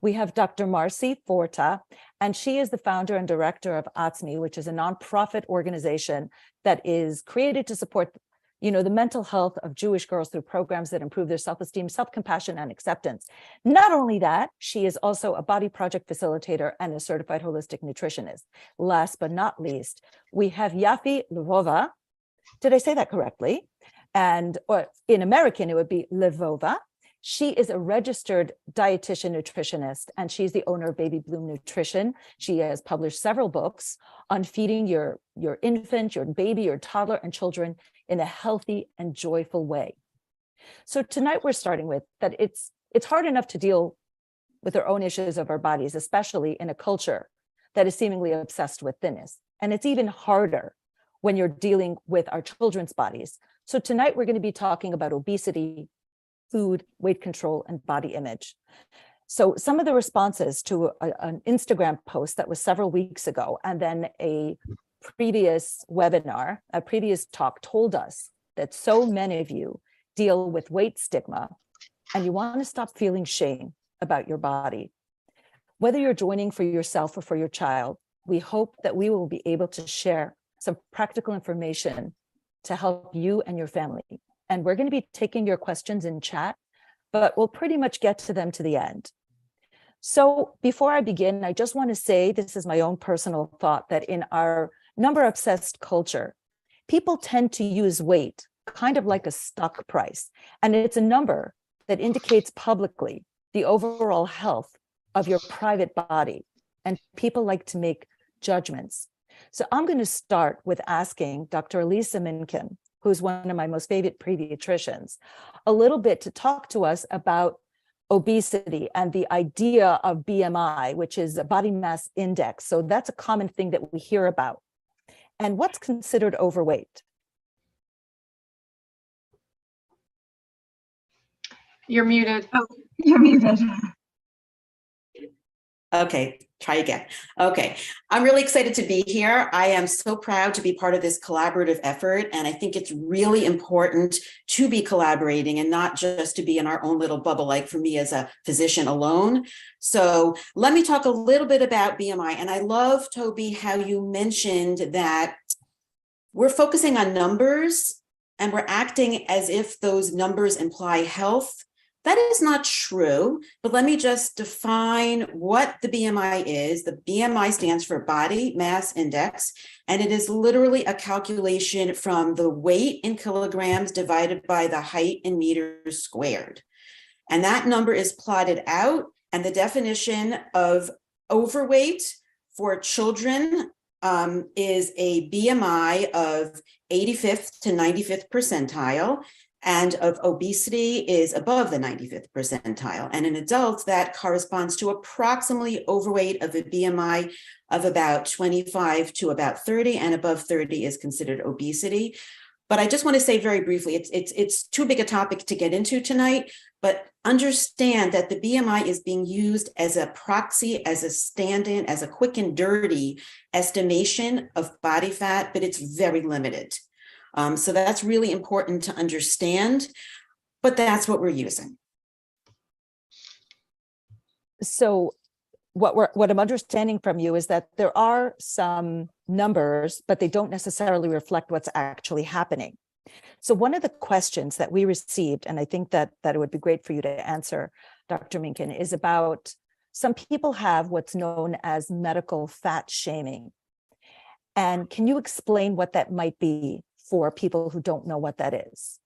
We have Dr. Marcy Forta, and she is the founder and director of ATSME, which is a nonprofit organization that is created to support, the mental health of Jewish girls through programs that improve their self-esteem, self-compassion, and acceptance. Not only that, she is also a body project facilitator and a certified holistic nutritionist. Last but not least, we have Yaffi Lvova. Did I say that correctly? Or in American, it would be Lvova. She is a registered dietitian nutritionist, and she's the owner of Baby Bloom Nutrition. She has published several books on feeding your infant, your baby, your toddler, and children in a healthy and joyful way. So tonight we're starting with that it's hard enough to deal with our own issues of our bodies, especially in a culture that is seemingly obsessed with thinness. And it's even harder when you're dealing with our children's bodies. So tonight we're going to be talking about obesity, food, weight control, and body image. So some of the responses to an Instagram post that was several weeks ago, and then a previous webinar, a previous talk, told us that so many of you deal with weight stigma and you want to stop feeling shame about your body. Whether you're joining for yourself or for your child, we hope that we will be able to share some practical information to help you and your family. And we're going to be taking your questions in chat, but we'll pretty much get to them to the end. So before I begin, I just want to say, this is my own personal thought, that in our number-obsessed culture, people tend to use weight kind of like a stock price. And it's a number that indicates publicly the overall health of your private body. And people like to make judgments. So I'm going to start with asking Dr. Alisa Minkin, who's one of my most favorite pediatricians, a little bit to talk to us about obesity and the idea of BMI, which is a body mass index. So that's a common thing that we hear about. And what's considered overweight? You're muted. Oh, you're muted. Okay, try again. Okay, I'm really excited to be here. I am so proud to be part of this collaborative effort, and I think it's really important to be collaborating and not just to be in our own little bubble, like for me as a physician alone. So let me talk a little bit about BMI, and I love, Toby, how you mentioned that we're focusing on numbers and we're acting as if those numbers imply health. That is not true, but let me just define what the BMI is. The BMI stands for Body Mass Index, and it is literally a calculation from the weight in kilograms divided by the height in meters squared. And that number is plotted out, and the definition of overweight for children is a BMI of 85th to 95th percentile, and of obesity is above the 95th percentile. And in adults, that corresponds to approximately overweight of a BMI of about 25 to about 30, and above 30 is considered obesity. But I just want to say very briefly, it's too big a topic to get into tonight, but understand that the BMI is being used as a proxy, as a stand-in, as a quick and dirty estimation of body fat, but it's very limited. So that's really important to understand, but that's what we're using. So what I'm understanding from you is that there are some numbers, but they don't necessarily reflect what's actually happening. So one of the questions that we received, and I think that it would be great for you to answer, Dr. Minkin, is about some people have what's known as medical fat shaming. And can you explain what that might be for people who don't know what that is?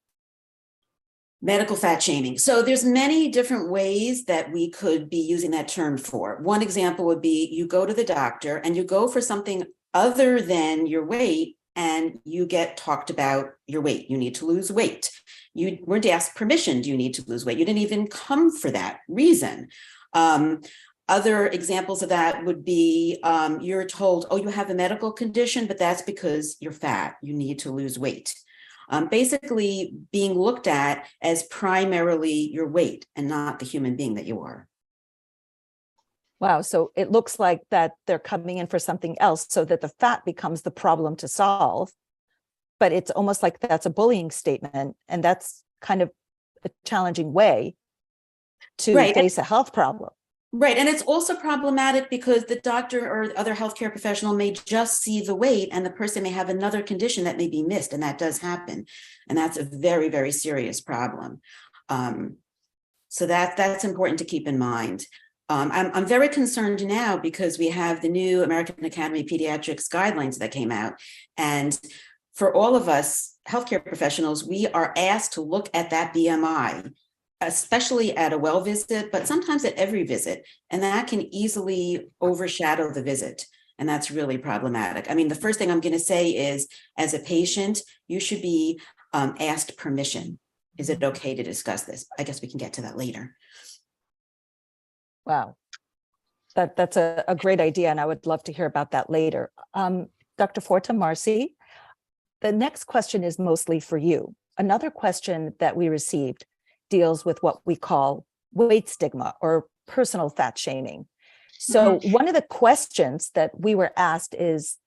Medical fat shaming. So there's many different ways that we could be using that term for. One example would be you go to the doctor and you go for something other than your weight and you get talked about your weight. You need to lose weight. You weren't asked permission, do you need to lose weight? You didn't even come for that reason. Other examples of that would be you're told, oh, you have a medical condition, but that's because you're fat. You need to lose weight. Basically being looked at as primarily your weight and not the human being that you are. Wow. So it looks like that they're coming in for something else so that the fat becomes the problem to solve. But it's almost like that's a bullying statement. And that's kind of a challenging way to face a health problem. Right. And it's also problematic because the doctor or other healthcare professional may just see the weight and the person may have another condition that may be missed. And that does happen. And that's a very, very serious problem. So that's important to keep in mind. I'm very concerned now because we have the new American Academy of Pediatrics guidelines that came out. And for all of us healthcare professionals, we are asked to look at that BMI, especially at a well visit, but sometimes at every visit. And that can easily overshadow the visit. And that's really problematic. I mean, the first thing I'm going to say is, as a patient, you should be asked permission. Is it okay to discuss this? I guess we can get to that later. Wow. That's a great idea. And I would love to hear about that later. Dr. Forta, Marcy, the next question is mostly for you. Another question that we received deals with what we call weight stigma or personal fat shaming. So one of the questions that we were asked is,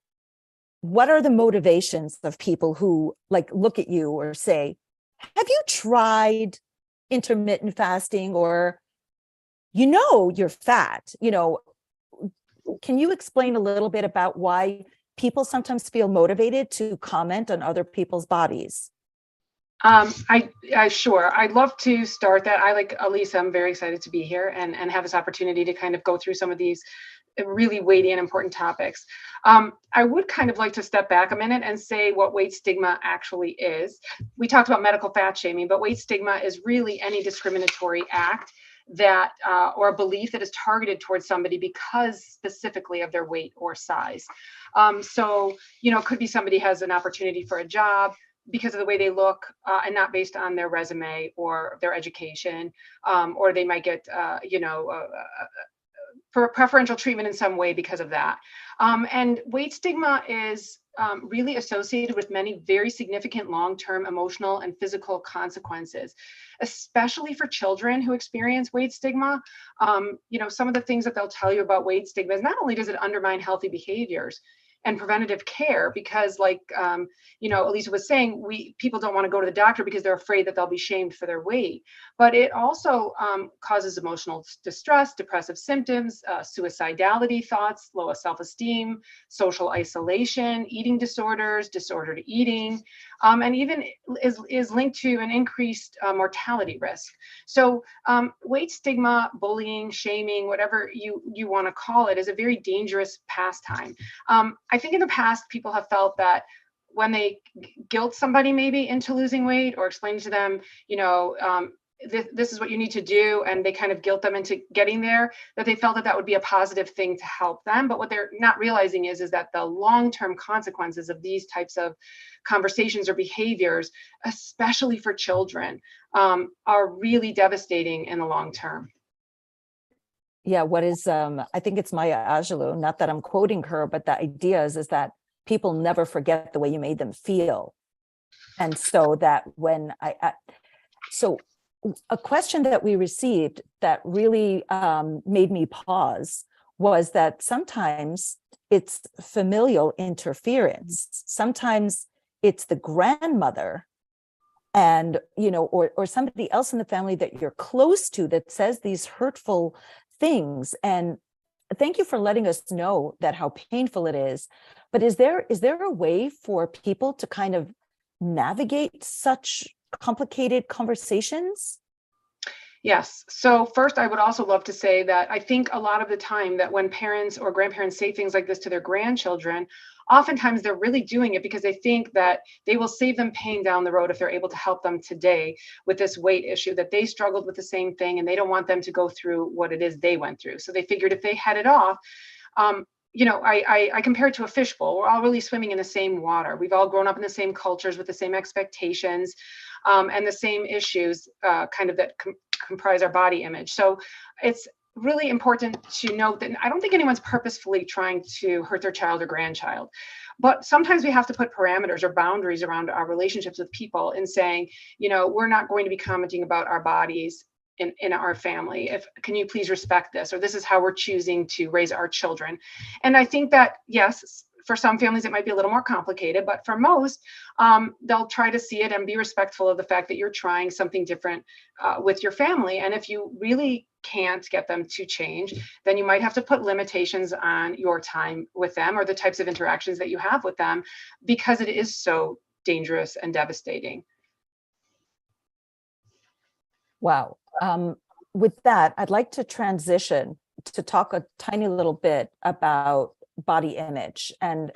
what are the motivations of people who like look at you or say, have you tried intermittent fasting, or, you're fat? Can you explain a little bit about why people sometimes feel motivated to comment on other people's bodies? I sure. I'd love to start that. I, like Alisa, I'm very excited to be here and have this opportunity to kind of go through some of these really weighty and important topics. I would kind of like to step back a minute and say what weight stigma actually is. We talked about medical fat shaming, but weight stigma is really any discriminatory act that or a belief that is targeted towards somebody because specifically of their weight or size. So, it could be somebody has an opportunity for a job because of the way they look and not based on their resume or their education, or they might get, for preferential treatment in some way because of that. And weight stigma is really associated with many very significant long-term emotional and physical consequences, especially for children who experience weight stigma. Some of the things that they'll tell you about weight stigma is not only does it undermine healthy behaviors and preventative care, because Alisa was saying, people don't want to go to the doctor because they're afraid that they'll be shamed for their weight. But it also causes emotional distress, depressive symptoms, suicidality thoughts, low self-esteem, social isolation, eating disorders, disordered eating, and even is linked to an increased mortality risk. So weight stigma, bullying, shaming, whatever you want to call it, is a very dangerous pastime. I think in the past, people have felt that when they guilt somebody maybe into losing weight or explain to them, this is what you need to do, and they kind of guilt them into getting there, that they felt that would be a positive thing to help them. But what they're not realizing is that the long-term consequences of these types of conversations or behaviors, especially for children, are really devastating in the long term. Yeah, what is I think it's Maya Angelou, not that I'm quoting her, but the idea is that people never forget the way you made them feel. And so that when so a question that we received that really made me pause was that sometimes it's familial interference. Sometimes it's the grandmother and, or somebody else in the family that you're close to that says these hurtful things. And thank you for letting us know that how painful it is. But is there a way for people to kind of navigate such complicated conversations? Yes. So first, I would also love to say that I think a lot of the time that when parents or grandparents say things like this to their grandchildren, oftentimes they're really doing it because they think that they will save them pain down the road if they're able to help them today with this weight issue, that they struggled with the same thing and they don't want them to go through what it is they went through. So they figured if they head it off, I compare it to a fishbowl. We're all really swimming in the same water. We've all grown up in the same cultures with the same expectations and the same issues that comprise our body image. So it's really important to note that I don't think anyone's purposefully trying to hurt their child or grandchild, but sometimes we have to put parameters or boundaries around our relationships with people in saying, we're not going to be commenting about our bodies in our family. Can you please respect this? Or this is how we're choosing to raise our children. And I think that, yes, for some families, it might be a little more complicated, but for most, they'll try to see it and be respectful of the fact that you're trying something different with your family. And if you really can't get them to change, then you might have to put limitations on your time with them or the types of interactions that you have with them, because it is so dangerous and devastating. Wow. With that, I'd like to transition to talk a tiny little bit about body image. And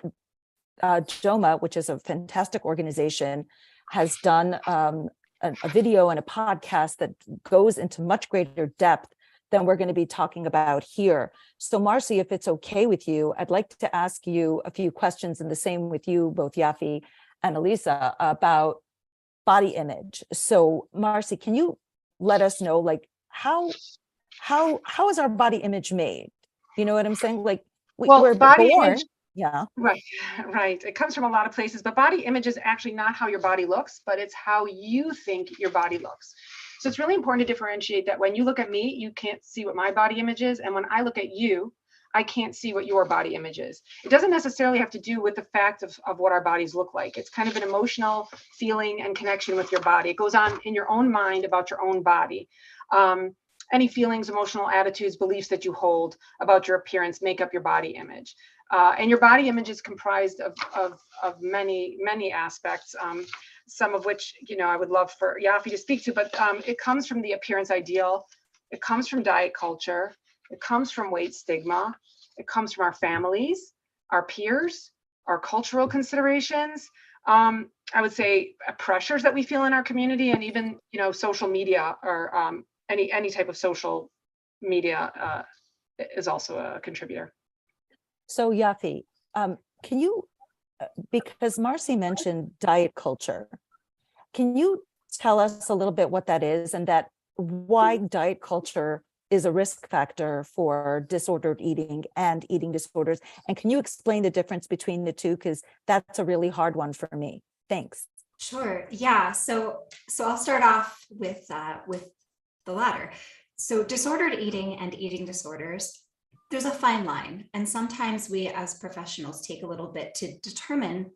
JOMA, which is a fantastic organization, has done a video and a podcast that goes into much greater depth than we're going to be talking about here. So Marcy, if it's okay with you, I'd like to ask you a few questions, and the same with you, both Yaffi and Alisa, about body image. So Marcy, can you let us know, like, how is our body image made? You know what I'm saying? Like, we're body born. Image, yeah. Right. It comes from a lot of places, but body image is actually not how your body looks, but it's how you think your body looks. So it's really important to differentiate that when you look at me, you can't see what my body image is. And when I look at you, I can't see what your body image is. It doesn't necessarily have to do with the fact of what our bodies look like. It's kind of an emotional feeling and connection with your body. It goes on in your own mind about your own body. Any feelings, emotional attitudes, beliefs that you hold about your appearance make up your body image. And your body image is comprised of many, many aspects, some of which, I would love for Yaffi to speak to, but it comes from the appearance ideal. It comes from diet culture. It comes from weight stigma. It comes from our families, our peers, our cultural considerations. I would say pressures that we feel in our community, and even, social media, or any type of social media is also a contributor. So Yaffi, can you, because Marcy mentioned diet culture, can you tell us a little bit what that is, and that why diet culture is a risk factor for disordered eating and eating disorders? And can you explain the difference between the two? Because that's a really hard one for me. Thanks. Sure. Yeah. So I'll start off with the latter. So disordered eating and eating disorders, there's a fine line. And sometimes we as professionals take a little bit to determine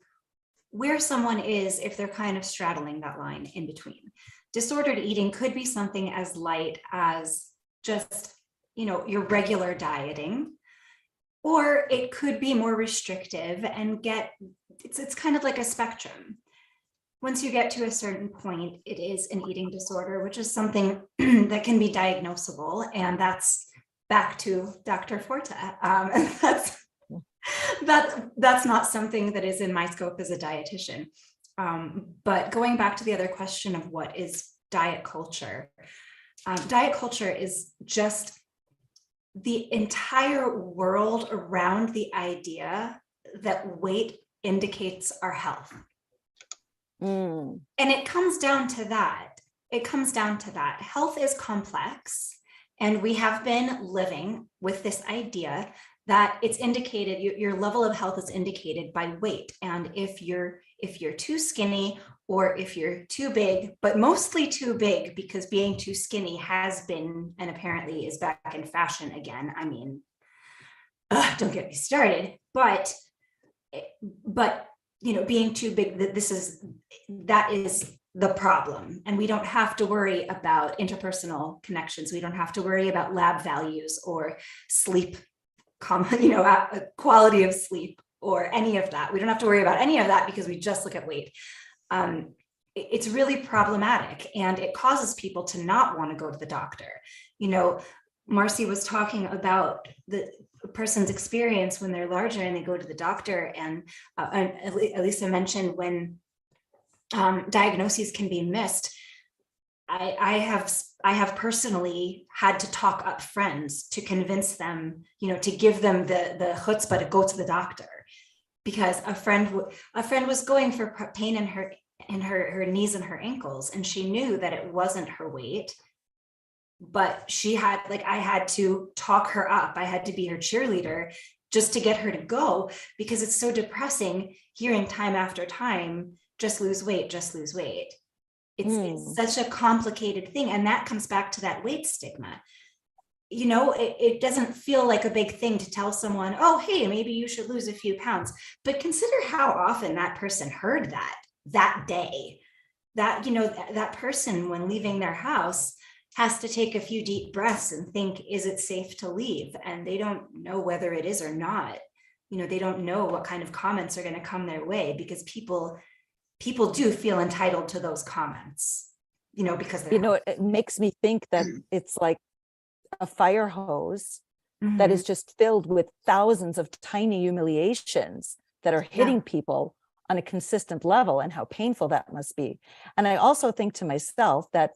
where someone is if they're kind of straddling that line in between. Disordered eating could be something as light as just, your regular dieting, or it could be more restrictive and it's kind of like a spectrum. Once you get to a certain point, it is an eating disorder, which is something that can be diagnosable. And that's back to Dr. Forta. And that's not something that is in my scope as a dietitian. But going back to the other question of what is diet culture, diet culture is just the entire world around the idea that weight indicates our health. And it comes down to that. Health is complex, and we have been living with this idea that it's indicated, your level of health is indicated by weight. And if you're too skinny, or if you're too big, but mostly too big, because being too skinny has been, and apparently is back in fashion again. I mean, don't get me started, but being too big, that is the problem. And we don't have to worry about interpersonal connections. We don't have to worry about lab values or sleep, quality of sleep, or any of that. We don't have to worry about any of that because we just look at weight. It's really problematic, and it causes people to not want to go to the doctor. Marcy was talking about the person's experience when they're larger and they go to the doctor, and Alisa mentioned when diagnoses can be missed. I have personally had to talk up friends to convince them, to give them the chutzpah to go to the doctor, because a friend was going for pain in her knees and her ankles, and she knew that it wasn't her weight, but I had to talk her up. I had to be her cheerleader just to get her to go, because it's so depressing hearing time after time, just lose weight, just lose weight. It's such a complicated thing. And that comes back to that weight stigma. It doesn't feel like a big thing to tell someone, oh, hey, maybe you should lose a few pounds. But consider how often that person heard that day, that person, when leaving their house, has to take a few deep breaths and think, is it safe to leave? And they don't know whether it is or not. They don't know what kind of comments are going to come their way, because people do feel entitled to those comments, because they're it makes me think that it's like a fire hose Mhm. that is just filled with thousands of tiny humiliations that are hitting people on a consistent level, and how painful that must be. And I also think to myself that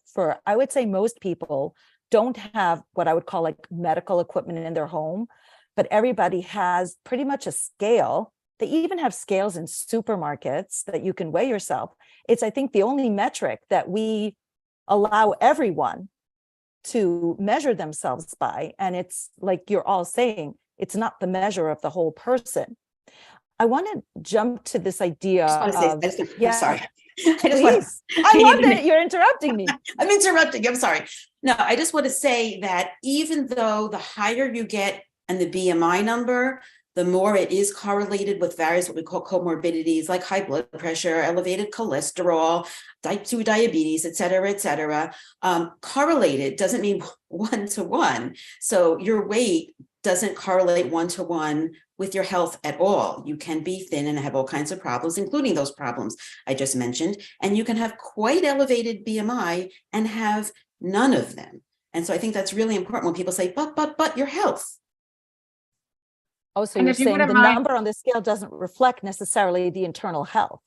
I would say most people don't have what I would call like medical equipment in their home, but everybody has pretty much a scale. They even have scales in supermarkets that you can weigh yourself. It's, I think, the only metric that we allow everyone to measure themselves by. And it's like you're all saying, it's not the measure of the whole person. I want to jump to this idea I'm sorry. Please. I love that you're interrupting me. I'm interrupting. I'm sorry. No, I just want to say that even though the higher you get in the BMI number, the more it is correlated with various what we call comorbidities like high blood pressure, elevated cholesterol, type 2 diabetes, et cetera, correlated doesn't mean one-to-one. So your weight doesn't correlate one-to-one with your health at all. You can be thin and have all kinds of problems, including those problems I just mentioned. And you can have quite elevated BMI and have none of them. And so I think that's really important when people say, but your health. Oh, so you're saying the number on the scale doesn't reflect necessarily the internal health.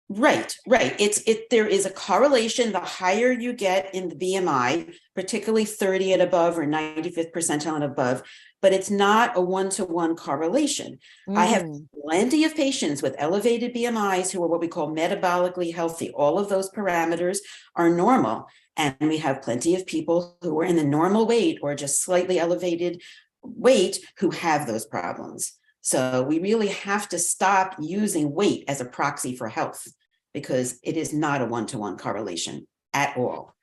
Right. There is a correlation. The higher you get in the BMI, particularly 30 and above or 95th percentile and above, but it's not a one-to-one correlation. I have plenty of patients with elevated BMIs who are what we call metabolically healthy. All of those parameters are normal. And we have plenty of people who are in the normal weight or just slightly elevated weight who have those problems. So we really have to stop using weight as a proxy for health, because it is not a one-to-one correlation at all.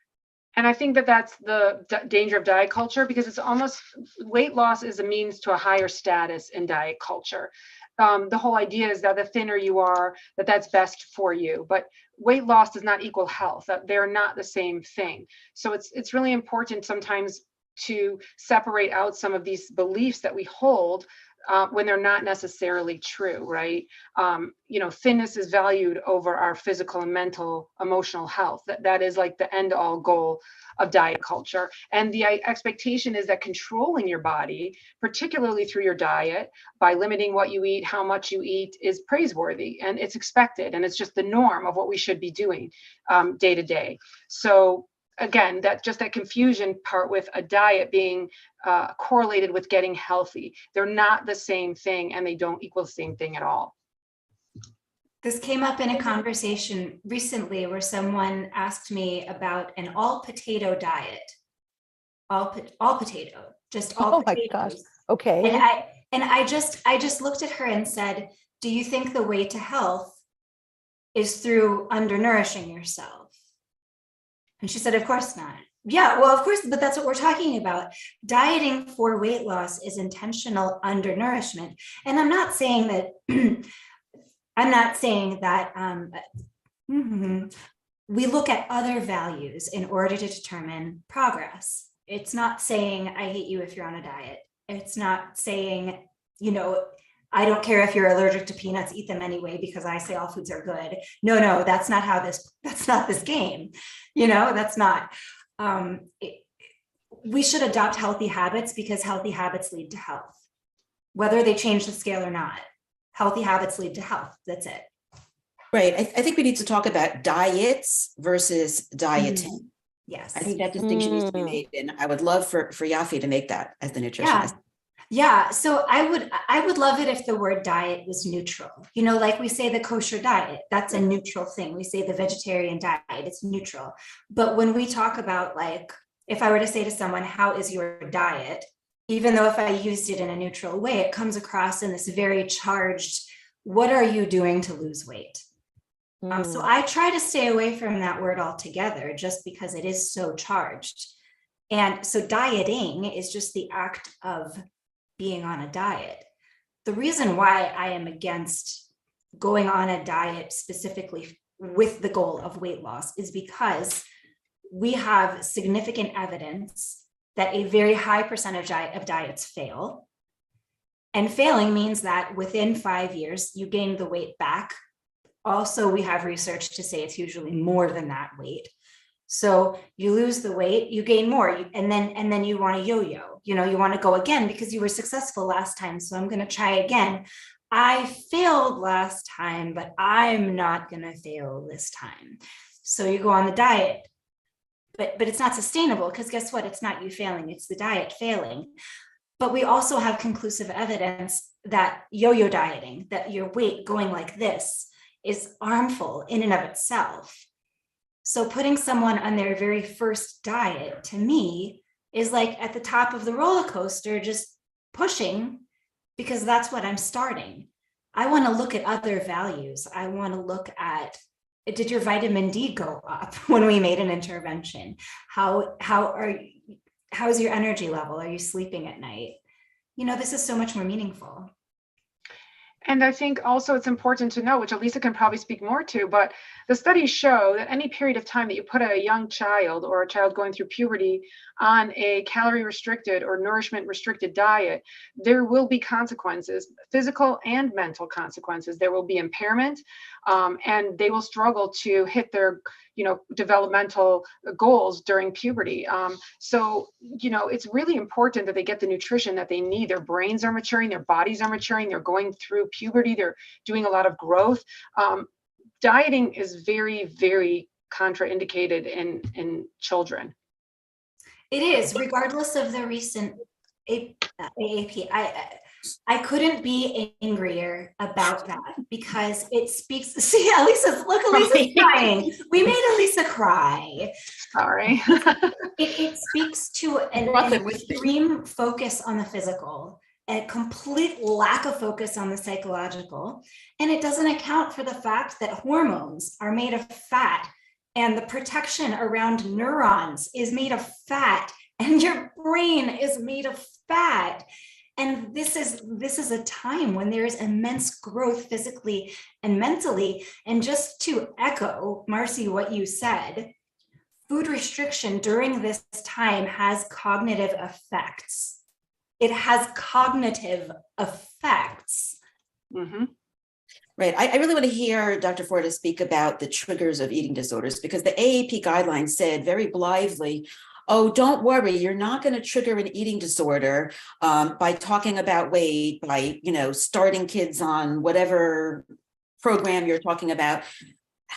And I think that that's the danger of diet culture, because it's almost, weight loss is a means to a higher status in diet culture. The whole idea is that the thinner you are, that's best for you. But weight loss does not equal health. They're not the same thing. So it's really important sometimes to separate out some of these beliefs that we hold when they're not necessarily true, right? Thinness is valued over our physical and mental, emotional health. That is like the end all goal of diet culture. And the expectation is that controlling your body, particularly through your diet, by limiting what you eat, how much you eat, is praiseworthy, and it's expected. And it's just the norm of what we should be doing day to day. So again, that confusion part with a diet being correlated with getting healthy. They're not the same thing, and they don't equal the same thing at all. This came up in a conversation recently where someone asked me about an all potato diet. All potato, just all potatoes. My gosh. Okay. And I just looked at her and said, do you think the way to health is through undernourishing yourself? And she said, of course not. Yeah, well, of course, but that's what we're talking about. Dieting for weight loss is intentional undernourishment. And I'm not saying that, we look at other values in order to determine progress. It's not saying I hate you if you're on a diet. It's not saying, I don't care if you're allergic to peanuts, eat them anyway, because I say all foods are good. No, that's not this game. That's not, we should adopt healthy habits, because healthy habits lead to health, whether they change the scale or not. Healthy habits lead to health. That's it. Right. I think we need to talk about diets versus dieting. Yes. I think that distinction needs to be made. And I would love for Yaffi to make that as the nutritionist. Yeah. So I would love it if the word diet was neutral. Like we say the kosher diet, that's a neutral thing. We say the vegetarian diet, it's neutral. But when we talk about, like, if I were to say to someone, how is your diet? Even though if I used it in a neutral way, it comes across in this very charged, what are you doing to lose weight? So I try to stay away from that word altogether, just because it is so charged. And so dieting is just the act of being on a diet. The reason why I am against going on a diet specifically with the goal of weight loss is because we have significant evidence that a very high percentage of diets fail. And failing means that within 5 years, you gain the weight back. Also, we have research to say it's usually more than that weight. So you lose the weight, you gain more, and then you want to yo-yo. You know, you want to go again because you were successful last time. So I'm going to try again. I failed last time, but I'm not going to fail this time. So you go on the diet, but it's not sustainable because guess what? It's not you failing, it's the diet failing. But we also have conclusive evidence that yo-yo dieting, that your weight going like this is harmful in and of itself. So putting someone on their very first diet, to me, is like at the top of the roller coaster, just pushing, because that's what I'm starting. I want to look at other values. I want to look at, did your vitamin D go up when we made an intervention? How is your energy level? Are you sleeping at night? You know, this is so much more meaningful. And I think also it's important to know, which Alisa can probably speak more to, but the studies show that any period of time that you put a young child or a child going through puberty on a calorie restricted or nourishment restricted diet, there will be consequences, physical and mental consequences. There will be impairment, and they will struggle to hit their, developmental goals during puberty. So, it's really important that they get the nutrition that they need. Their brains are maturing, their bodies are maturing, they're going through puberty, they're doing a lot of growth. Dieting is very, very contraindicated in children. It is, regardless of the recent AAP. I couldn't be angrier about that because it speaks. See, Alisa's crying. We made Alisa cry. Sorry. It speaks to an extreme focus on the physical, a complete lack of focus on the psychological, and it doesn't account for the fact that hormones are made of fat and the protection around neurons is made of fat and your brain is made of fat. And this is a time when there is immense growth physically and mentally. And just to echo, Marcy, what you said, food restriction during this time has cognitive effects. It has cognitive effects. Mm-hmm. Right. I really want to hear Dr. Forta speak about the triggers of eating disorders, because the AAP guidelines said very blithely, oh, don't worry, you're not going to trigger an eating disorder by talking about weight, by, starting kids on whatever program you're talking about.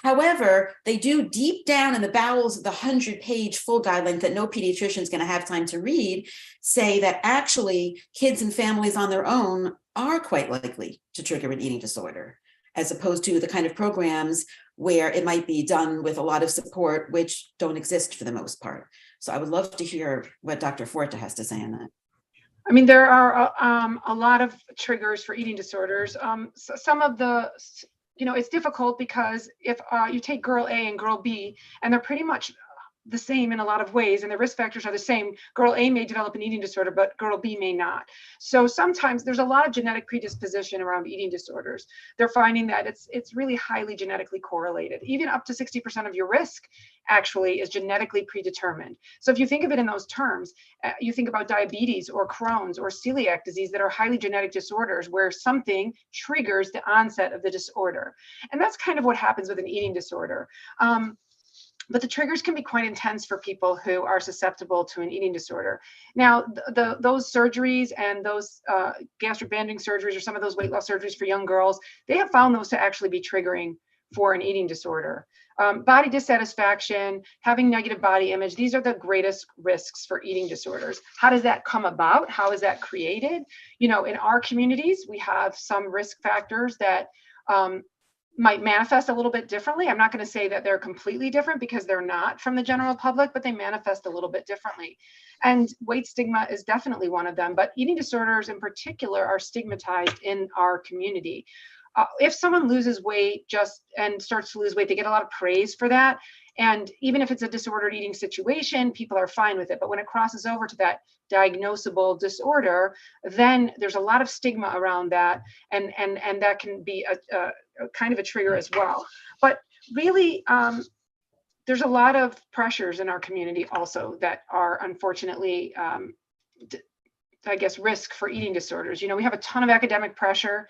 However, they do deep down in the bowels of the 100-page full guideline that no pediatrician is going to have time to read, say that actually kids and families on their own are quite likely to trigger an eating disorder, as opposed to the kind of programs where it might be done with a lot of support, which don't exist for the most part. So I would love to hear what Dr. Forta has to say on that. I mean, there are a lot of triggers for eating disorders. So some of the, it's difficult because if you take girl A and girl B, and they're pretty much the same in a lot of ways, and the risk factors are the same. Girl A may develop an eating disorder, but girl B may not. So sometimes there's a lot of genetic predisposition around eating disorders. They're finding that it's really highly genetically correlated. Even up to 60% of your risk actually is genetically predetermined. So if you think of it in those terms, you think about diabetes or Crohn's or celiac disease that are highly genetic disorders where something triggers the onset of the disorder. And that's kind of what happens with an eating disorder. But the triggers can be quite intense for people who are susceptible to an eating disorder. Now, those surgeries and those gastric banding surgeries or some of those weight loss surgeries for young girls, they have found those to actually be triggering for an eating disorder. Body dissatisfaction, having negative body image, these are the greatest risks for eating disorders. How does that come about? How is that created? In our communities, we have some risk factors that might manifest a little bit differently. I'm not going to say that they're completely different because they're not from the general public, but they manifest a little bit differently. And weight stigma is definitely one of them, but eating disorders in particular are stigmatized in our community. If someone loses weight and starts to lose weight, they get a lot of praise for that. And even if it's a disordered eating situation, people are fine with it. But when it crosses over to that diagnosable disorder, then there's a lot of stigma around that. And that can be a kind of a trigger as well. But really, there's a lot of pressures in our community also that are unfortunately, I guess, risk for eating disorders. You know, we have a ton of academic pressure.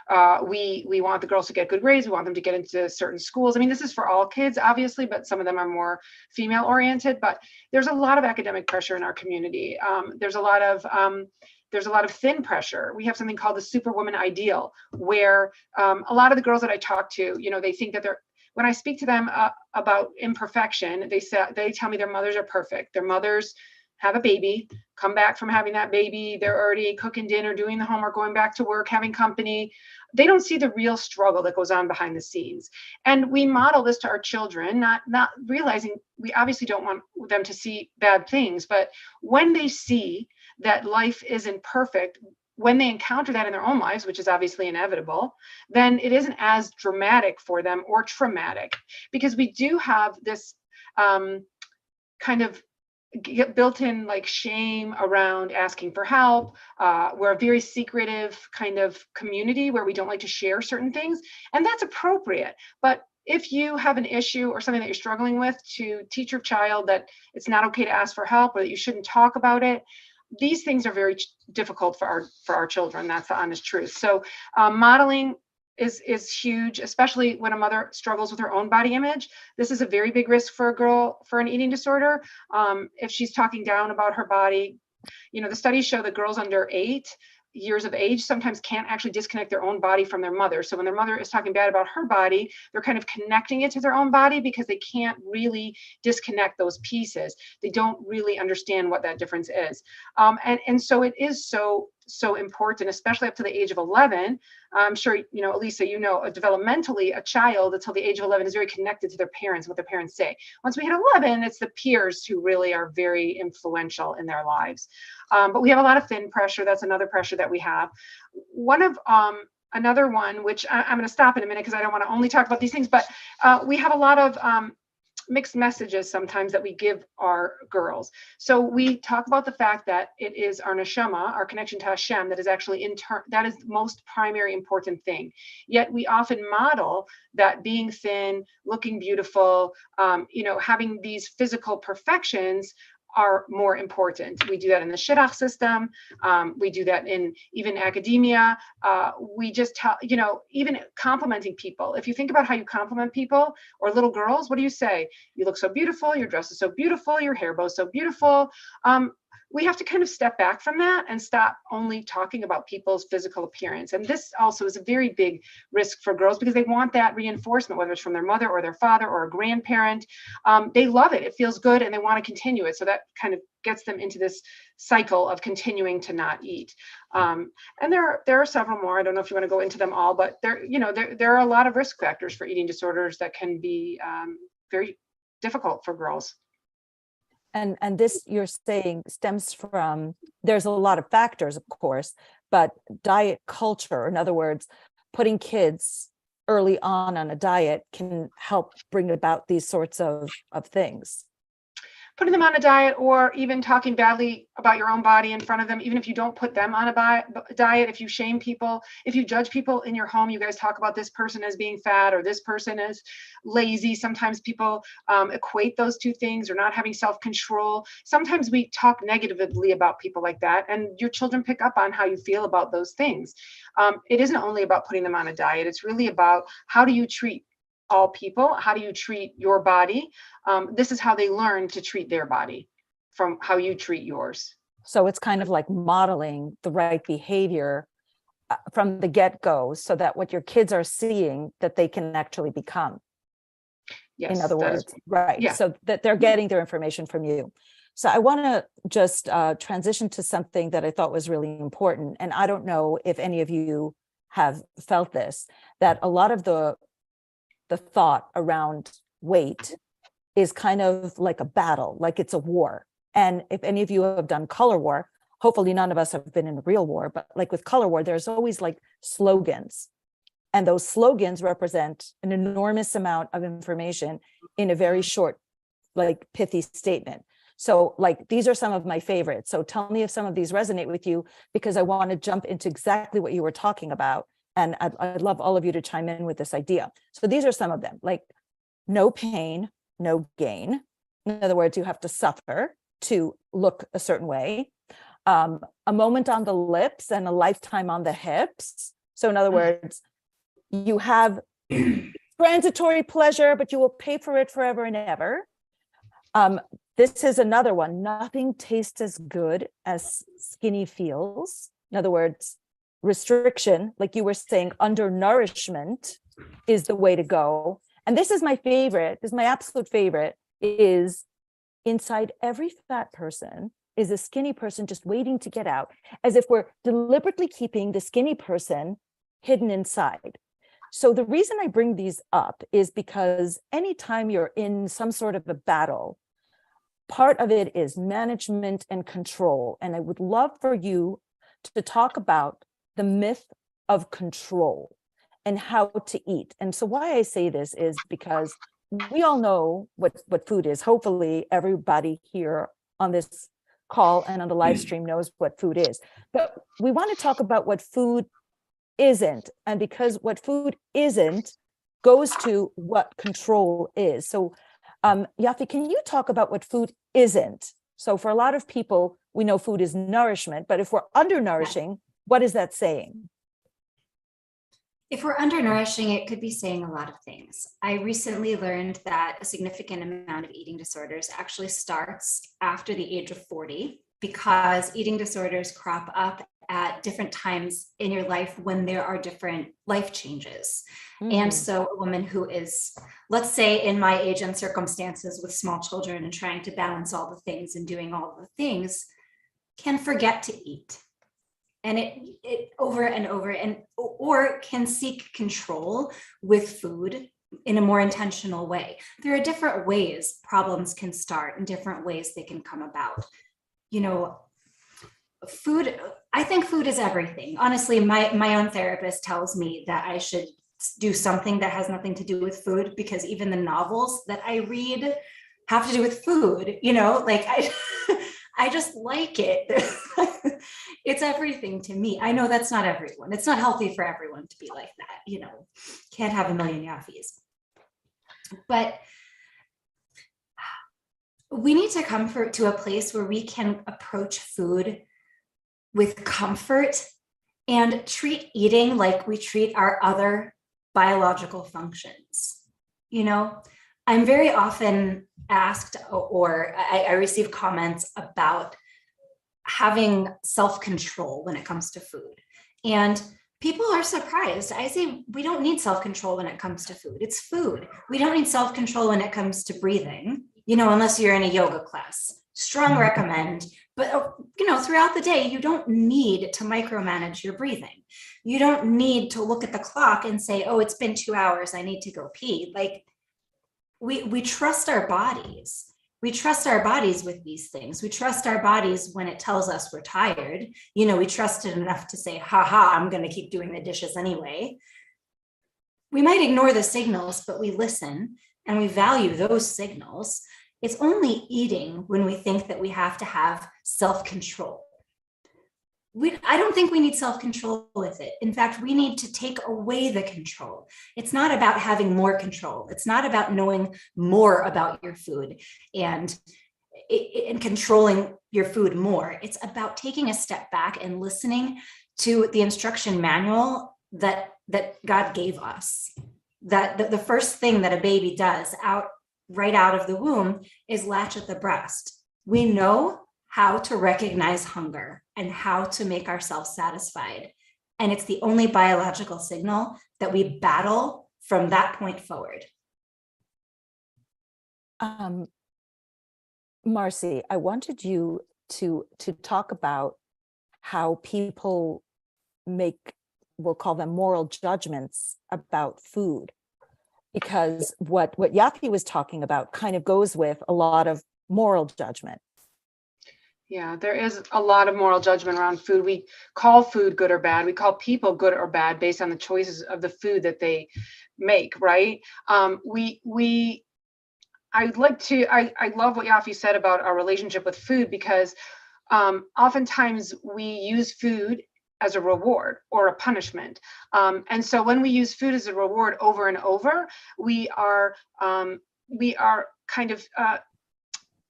We want the girls to get good grades. We want them to get into certain schools. I mean, this is for all kids, obviously, but some of them are more female oriented. But there's a lot of academic pressure in our community. There's a lot of thin pressure. We have something called the Superwoman Ideal, where a lot of the girls that I talk to, you know, they think that when I speak to them about imperfection, they tell me their mothers are perfect. Their mothers have a baby, come back from having that baby, they're already cooking dinner, doing the homework, going back to work, having company. They don't see the real struggle that goes on behind the scenes. And we model this to our children, not realizing we obviously don't want them to see bad things, but when they see that life isn't perfect, when they encounter that in their own lives, which is obviously inevitable, then it isn't as dramatic for them or traumatic, because we do have this kind of built-in like shame around asking for help. We're a very secretive kind of community where we don't like to share certain things, and that's appropriate. But if you have an issue or something that you're struggling with, to teach your child that it's not okay to ask for help or that you shouldn't talk about it, these things are very difficult for our children. That's the honest truth. So modeling is huge, especially when a mother struggles with her own body image. This is a very big risk for a girl for an eating disorder. If she's talking down about her body, you know, the studies show that girls under 8 years of age sometimes can't actually disconnect their own body from their mother. So when their mother is talking bad about her body, they're kind of connecting it to their own body because they can't really disconnect those pieces. They don't really understand what that difference is. And so it is so important, especially up to the age of 11. I'm sure, you know, Alisa, you know, developmentally, a child until the age of 11 is very connected to their parents, what their parents say. Once we hit 11, it's the peers who really are very influential in their lives. But we have a lot of thin pressure. That's another pressure that we have. Another one, which I'm going to stop in a minute because I don't want to only talk about these things, but we have a lot of mixed messages sometimes that we give our girls. So we talk about the fact that it is our neshama, our connection to Hashem, that is actually that is the most primary important thing. Yet we often model that being thin, looking beautiful, you know, having these physical perfections are more important. We do that in the shidduch system. We do that in even academia. We just tell, you know, even complimenting people. If you think about how you compliment people or little girls, what do you say? You look so beautiful. Your dress is so beautiful. Your hair bow is so beautiful. We have to kind of step back from that and stop only talking about people's physical appearance. And this also is a very big risk for girls because they want that reinforcement, whether it's from their mother or their father or a grandparent. They love it. It feels good and they want to continue it. So that kind of gets them into this cycle of continuing to not eat. And there are several more. I don't know if you want to go into them all, but there are a lot of risk factors for eating disorders that can be very difficult for girls. And this, you're saying, stems from, there's a lot of factors, of course, but diet culture, in other words, putting kids early on a diet can help bring about these sorts of things. Putting them on a diet, or even talking badly about your own body in front of them, even if you don't put them on a diet, if you shame people, if you judge people in your home, you guys talk about this person as being fat or this person as lazy. Sometimes people equate those two things, or not having self-control. Sometimes we talk negatively about people like that, and your children pick up on how you feel about those things. It isn't only about putting them on a diet. It's really about how do you treat all people? How do you treat your body? This is how they learn to treat their body, from how you treat yours. So it's kind of like modeling the right behavior from the get-go, so that what your kids are seeing, that they can actually become. Yes, in other words, right. Yeah. So that they're getting their information from you. So I want to just transition to something that I thought was really important. And I don't know if any of you have felt this, that a lot of the thought around weight is kind of like a battle, like it's a war. And if any of you have done color war, hopefully none of us have been in a real war, but like with color war, there's always like slogans. And those slogans represent an enormous amount of information in a very short, like pithy statement. So like, these are some of my favorites. So tell me if some of these resonate with you, because I want to jump into exactly what you were talking about. And I'd love all of you to chime in with this idea. So these are some of them, like no pain, no gain. In other words, you have to suffer to look a certain way. A moment on the lips and a lifetime on the hips. So in other words, you have transitory pleasure, but you will pay for it forever and ever. This is another one. Nothing tastes as good as skinny feels. In other words, restriction, like you were saying, undernourishment is the way to go. And this is my favorite. This is my absolute favorite, is inside every fat person is a skinny person just waiting to get out, as if we're deliberately keeping the skinny person hidden inside. So the reason I bring these up is because anytime you're in some sort of a battle, part of it is management and control. And I would love for you to talk about the myth of control and how to eat. And so why I say this is because we all know what food is. Hopefully everybody here on this call and on the live stream knows what food is. But we want to talk about what food isn't. And because what food isn't goes to what control is. So Yaffi, can you talk about what food isn't? So for a lot of people, we know food is nourishment, but if we're undernourishing, what is that saying? If we're undernourishing, it could be saying a lot of things. I recently learned that a significant amount of eating disorders actually starts after the age of 40, because eating disorders crop up at different times in your life when there are different life changes. And so a woman who is, let's say in my age and circumstances with small children and trying to balance all the things and doing all the things, can forget to eat. And it over and over, and or can seek control with food in a more intentional way. There are different ways problems can start and different ways they can come about. You know, food, I think food is everything. Honestly, my own therapist tells me that I should do something that has nothing to do with food, because even the novels that I read have to do with food, you know, like I just like it. It's everything to me. I know that's not everyone. It's not healthy for everyone to be like that. You know, can't have a million Yaffis. But we need to come to a place where we can approach food with comfort and treat eating like we treat our other biological functions. You know, I'm very often asked, or I receive comments about having self-control when it comes to food. And people are surprised. I say, we don't need self-control when it comes to food. It's food. We don't need self-control when it comes to breathing, you know, unless you're in a yoga class. Strong recommend. But, you know, throughout the day, you don't need to micromanage your breathing. You don't need to look at the clock and say, oh, it's been 2 hours, I need to go pee. Like, we trust our bodies. We trust our bodies with these things. We trust our bodies when it tells us we're tired. You know, we trust it enough to say, I'm going to keep doing the dishes anyway. We might ignore the signals, but we listen and we value those signals. It's only eating when we think that we have to have self-control. I don't think we need self-control with it. In fact, we need to take away the control. It's not about having more control. It's not about knowing more about your food and controlling your food more. It's about taking a step back and listening to the instruction manual that God gave us. That the first thing that a baby does right out of the womb is latch at the breast. We know how to recognize hunger and how to make ourselves satisfied. And it's the only biological signal that we battle from that point forward. Marcy, I wanted you to talk about how people make, we'll call them moral judgments about food, because what Yaffi was talking about kind of goes with a lot of moral judgment. Yeah, there is a lot of moral judgment around food. We call food good or bad. We call people good or bad based on the choices of the food that they make, right? I love what Yaffi said about our relationship with food, because oftentimes we use food as a reward or a punishment. And so when we use food as a reward over and over, we are we are kind of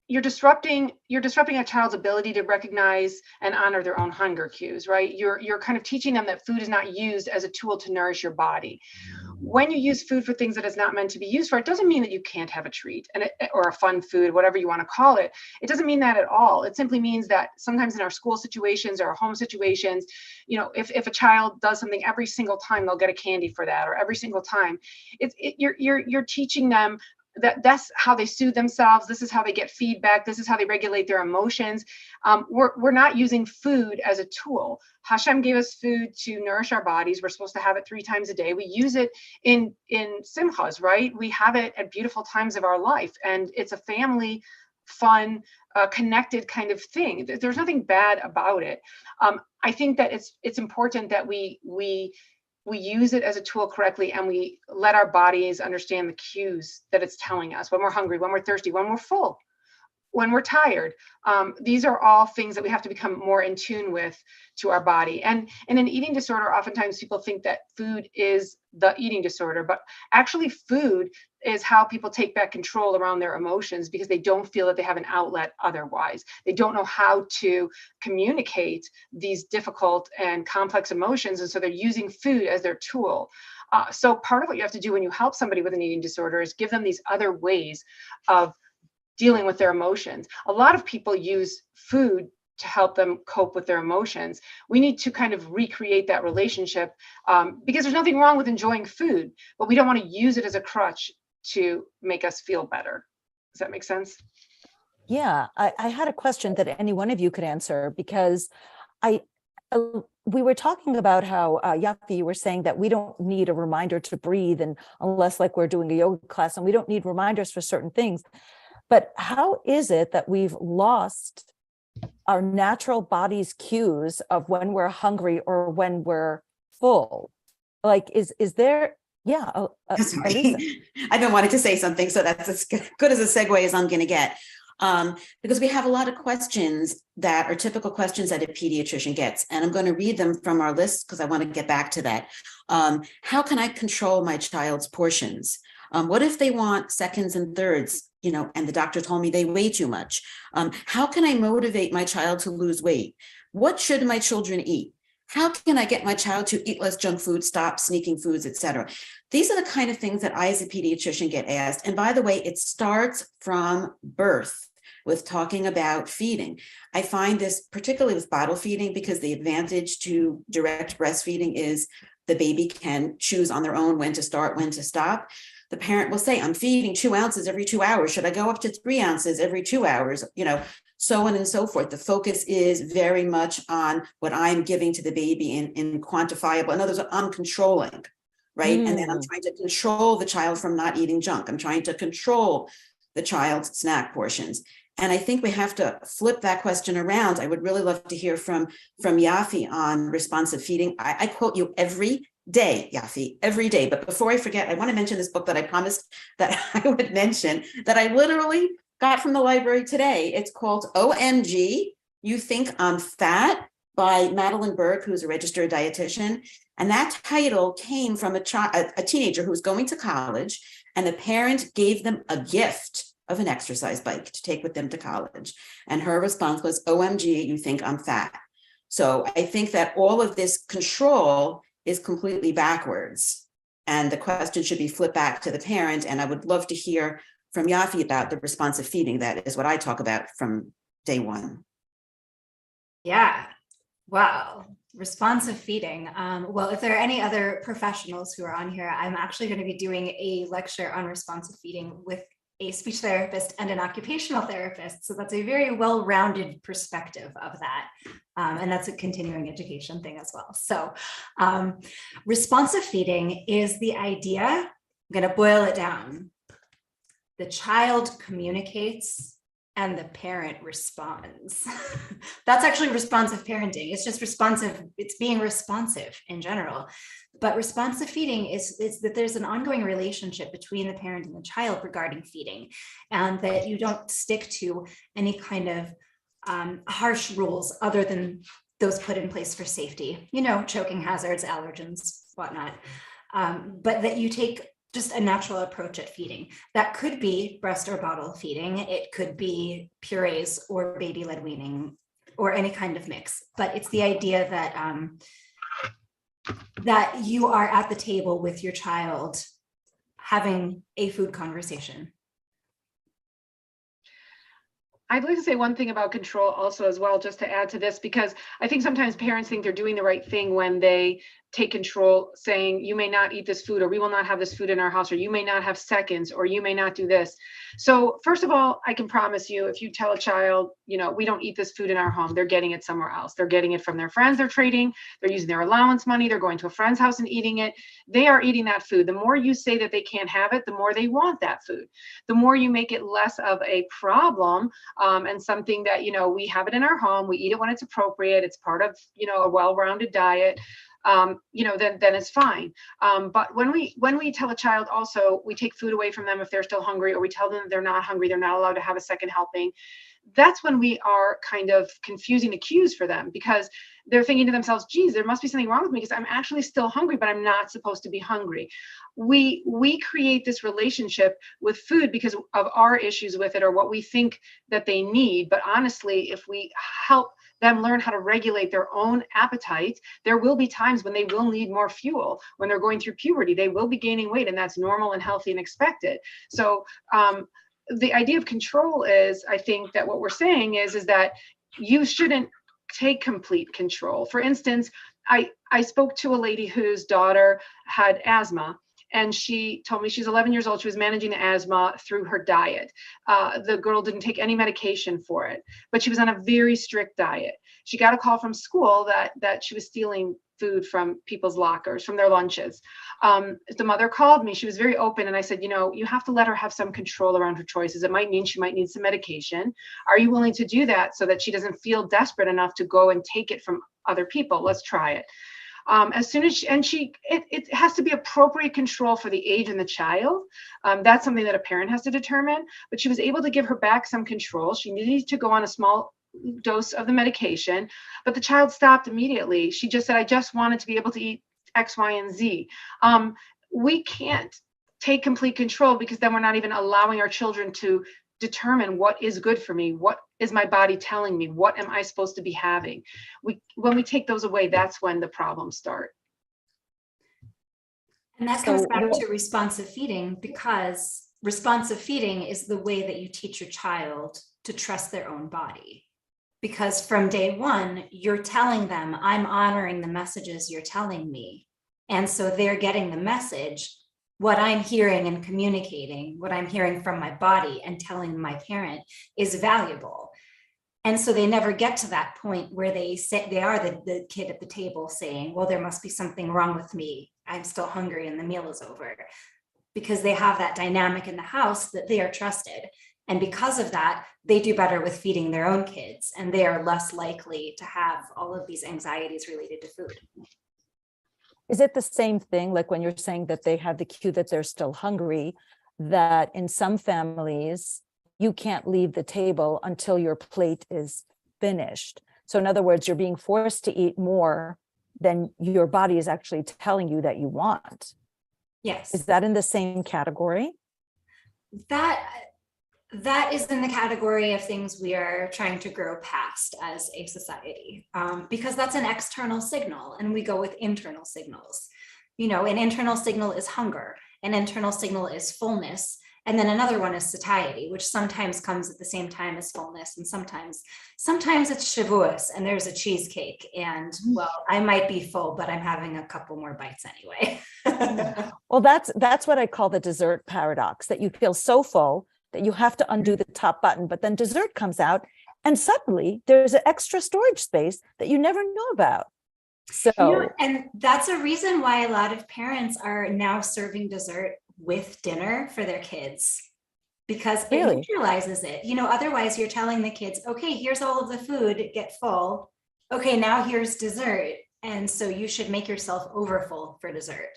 you're disrupting a child's ability to recognize and honor their own hunger cues, right? You're kind of teaching them that food is not used as a tool to nourish your body. When you use food for things that it's not meant to be used for, it doesn't mean that you can't have a treat or a fun food, whatever you want to call it. It doesn't mean that at all. It simply means that sometimes in our school situations or our home situations, you know, if a child does something every single time, they'll get a candy for that, or every single time, you're teaching them that's how they soothe themselves. This is how they get feedback. This is how they regulate their emotions. We're not using food as a tool. Hashem gave us food to nourish our bodies. We're supposed to have it 3 times a day. We use it in simchas, right? We have it at beautiful times of our life, and it's a family, fun, connected kind of thing. There's nothing bad about it. I think that it's important that we use it as a tool correctly, and we let our bodies understand the cues that it's telling us when we're hungry, when we're thirsty, when we're full, when we're tired. These are all things that we have to become more in tune with to our body. And in an eating disorder, oftentimes people think that food is the eating disorder, but actually food is how people take back control around their emotions, because they don't feel that they have an outlet otherwise. They don't know how to communicate these difficult and complex emotions, and so they're using food as their tool. So part of what you have to do when you help somebody with an eating disorder is give them these other ways of dealing with their emotions. A lot of people use food to help them cope with their emotions. We need to kind of recreate that relationship, because there's nothing wrong with enjoying food, but we don't want to use it as a crutch to make us feel better. Does that make sense? Yeah, I had a question that any one of you could answer, because we were talking about how, Yaffi, you were saying that we don't need a reminder to breathe, and unless like we're doing a yoga class, and we don't need reminders for certain things. But how is it that we've lost our natural body's cues of when we're hungry or when we're full? Like, is there, yeah. Sorry. Alisa. I've been wanting to say something, so that's as good as a segue as I'm going to get. Because we have a lot of questions that are typical questions that a pediatrician gets. And I'm going to read them from our list because I want to get back to that. How can I control my child's portions? What if they want seconds and thirds, you know, and the doctor told me they weigh too much? How can I motivate my child to lose weight? What should my children eat? How can I get my child to eat less junk food, stop sneaking foods, etc.? These are the kind of things that I, as a pediatrician, get asked. And by the way, it starts from birth with talking about feeding. I find this particularly with bottle feeding, because the advantage to direct breastfeeding is the baby can choose on their own when to start, when to stop. The parent will say, I'm feeding 2 ounces every 2 hours. Should I go up to 3 ounces every 2 hours? You know, so on and so forth. The focus is very much on what I'm giving to the baby in quantifiable. In other words, I'm controlling, right? And then I'm trying to control the child from not eating junk. I'm trying to control the child's snack portions. And I think we have to flip that question around. I would really love to hear from Yaffi on responsive feeding. I quote you every day, Yaffi, every day. But before I forget, I want to mention this book that I promised that I would mention, that I literally got from the library today. It's called OMG, You Think I'm Fat, by Madeline Berg, who's a registered dietitian. And that title came from a teenager who was going to college, and the parent gave them a gift of an exercise bike to take with them to college. And her response was, OMG, you think I'm fat. So I think that all of this control is completely backwards. And the question should be flipped back to the parent. And I would love to hear from Yaffi about the responsive feeding. That is what I talk about from day one. Yeah. Wow. Responsive feeding. Well, if there are any other professionals who are on here, I'm actually going to be doing a lecture on responsive feeding with a speech therapist and an occupational therapist. So that's a very well-rounded perspective of that. And that's a continuing education thing as well. So responsive feeding is the idea, I'm going to boil it down. The child communicates and the parent responds. That's actually responsive parenting. It's just responsive. It's being responsive in general. But responsive feeding is that there's an ongoing relationship between the parent and the child regarding feeding, and that you don't stick to any kind of harsh rules other than those put in place for safety, you know, choking hazards, allergens, whatnot. But that you take just a natural approach at feeding. That could be breast or bottle feeding. It could be purees or baby-led weaning or any kind of mix. But it's the idea that that you are at the table with your child having a food conversation. I'd like to say one thing about control also as well, just to add to this, because I think sometimes parents think they're doing the right thing when they take control, saying you may not eat this food, or we will not have this food in our house, or you may not have seconds, or you may not do this. So first of all, I can promise you, if you tell a child, you know, we don't eat this food in our home, they're getting it somewhere else. They're getting it from their friends, they're trading, they're using their allowance money, they're going to a friend's house and eating it. They are eating that food. The more you say that they can't have it, the more they want that food. The more you make it less of a problem, and something that, you know, we have it in our home, we eat it when it's appropriate, it's part of, you know, a well-rounded diet, you know, then it's fine. But when we tell a child also, we take food away from them if they're still hungry, or we tell them that they're not hungry, they're not allowed to have a second helping, that's when we are kind of confusing the cues for them, because they're thinking to themselves, geez, there must be something wrong with me because I'm actually still hungry, but I'm not supposed to be hungry. We create this relationship with food because of our issues with it, or what we think that they need. But honestly, if we help them learn how to regulate their own appetite, there will be times when they will need more fuel. When they're going through puberty, they will be gaining weight, and that's normal and healthy and expected. So the idea of control is, I think that what we're saying is that you shouldn't take complete control. For instance, I spoke to a lady whose daughter had asthma, and she told me she's 11 years old. She was managing the asthma through her diet. The girl didn't take any medication for it, but she was on a very strict diet. She got a call from school that she was stealing food from people's lockers, from their lunches. The mother called me. She was very open, and I said, you know, you have to let her have some control around her choices. It might mean she might need some medication. Are you willing to do that so that she doesn't feel desperate enough to go and take it from other people? Let's try it. As soon as it has to be appropriate control for the age and the child. That's something that a parent has to determine, but she was able to give her back some control. She needed to go on a small dose of the medication, but the child stopped immediately. She just said, I just wanted to be able to eat X, Y, and Z. We can't take complete control, because then we're not even allowing our children to determine what is good for me. What is my body telling me? What am I supposed to be having? When we take those away, that's when the problems start. And that comes back to responsive feeding, because responsive feeding is the way that you teach your child to trust their own body. Because from day one, you're telling them, I'm honoring the messages you're telling me. And so they're getting the message. What I'm hearing and communicating, what I'm hearing from my body and telling my parent is valuable. And so they never get to that point where they say they are the kid at the table saying, well, there must be something wrong with me. I'm still hungry and the meal is over. Because they have that dynamic in the house that they are trusted. And because of that, they do better with feeding their own kids, and they are less likely to have all of these anxieties related to food. Is it the same thing, like when you're saying that they have the cue that they're still hungry, that in some families, you can't leave the table until your plate is finished? So in other words, you're being forced to eat more than your body is actually telling you that you want. Yes. Is that in the same category? That is in the category of things we are trying to grow past as a society, because that's an external signal, and we go with internal signals. You know, an internal signal is hunger, an internal signal is fullness, and then another one is satiety, which sometimes comes at the same time as fullness, and sometimes it's Shavuos and there's a cheesecake, and well, I might be full, but I'm having a couple more bites anyway. Well, that's what I call the dessert paradox, that you feel so full that you have to undo the top button, but then dessert comes out and suddenly there's an extra storage space that you never know about. So, and that's a reason why a lot of parents are now serving dessert with dinner for their kids, because it neutralizes it. You know, otherwise you're telling the kids, okay, here's all of the food, get full. Okay, now here's dessert. And so you should make yourself overfull for dessert.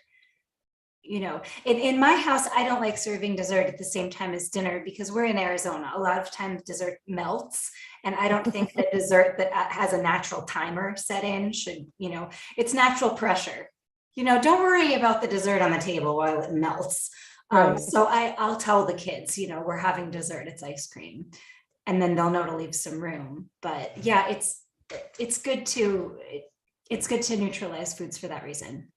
You know, in my house, I don't like serving dessert at the same time as dinner, because we're in Arizona. A lot of times dessert melts, and I don't think that dessert that has a natural timer set in should, you know, it's natural pressure. don't worry about the dessert on the table while it melts. Right. So I'll tell the kids, we're having dessert, it's ice cream, and then they'll know to leave some room. But yeah, it's good to neutralize foods for that reason.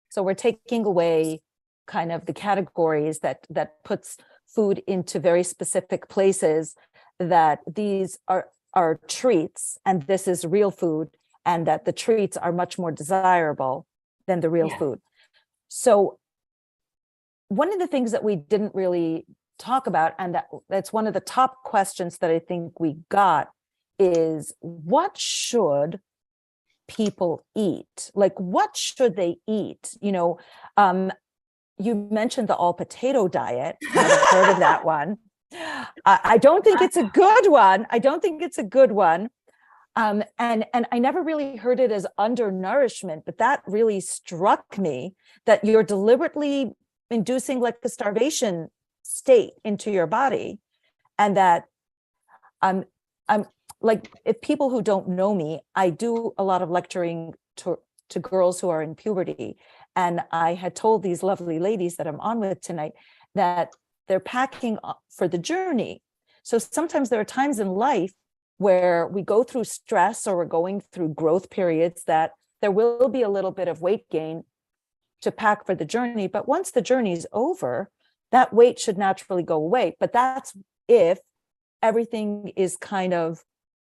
So we're taking away kind of the categories that puts food into very specific places, that these are treats and this is real food, and that the treats are much more desirable than the real food. So one of the things that we didn't really talk about, and that's one of the top questions that I think we got, is what should people eat? Like, what should they eat? You mentioned the all potato diet. I've heard of that one. I don't think it's a good one. And I never really heard it as undernourishment, but that really struck me, that you're deliberately inducing like a starvation state into your body. And that I'm like, if people who don't know me, I do a lot of lecturing to girls who are in puberty. And I had told these lovely ladies that I'm on with tonight that they're packing for the journey. So sometimes there are times in life where we go through stress or we're going through growth periods that there will be a little bit of weight gain to pack for the journey. But once the journey is over, that weight should naturally go away. But that's if everything is kind of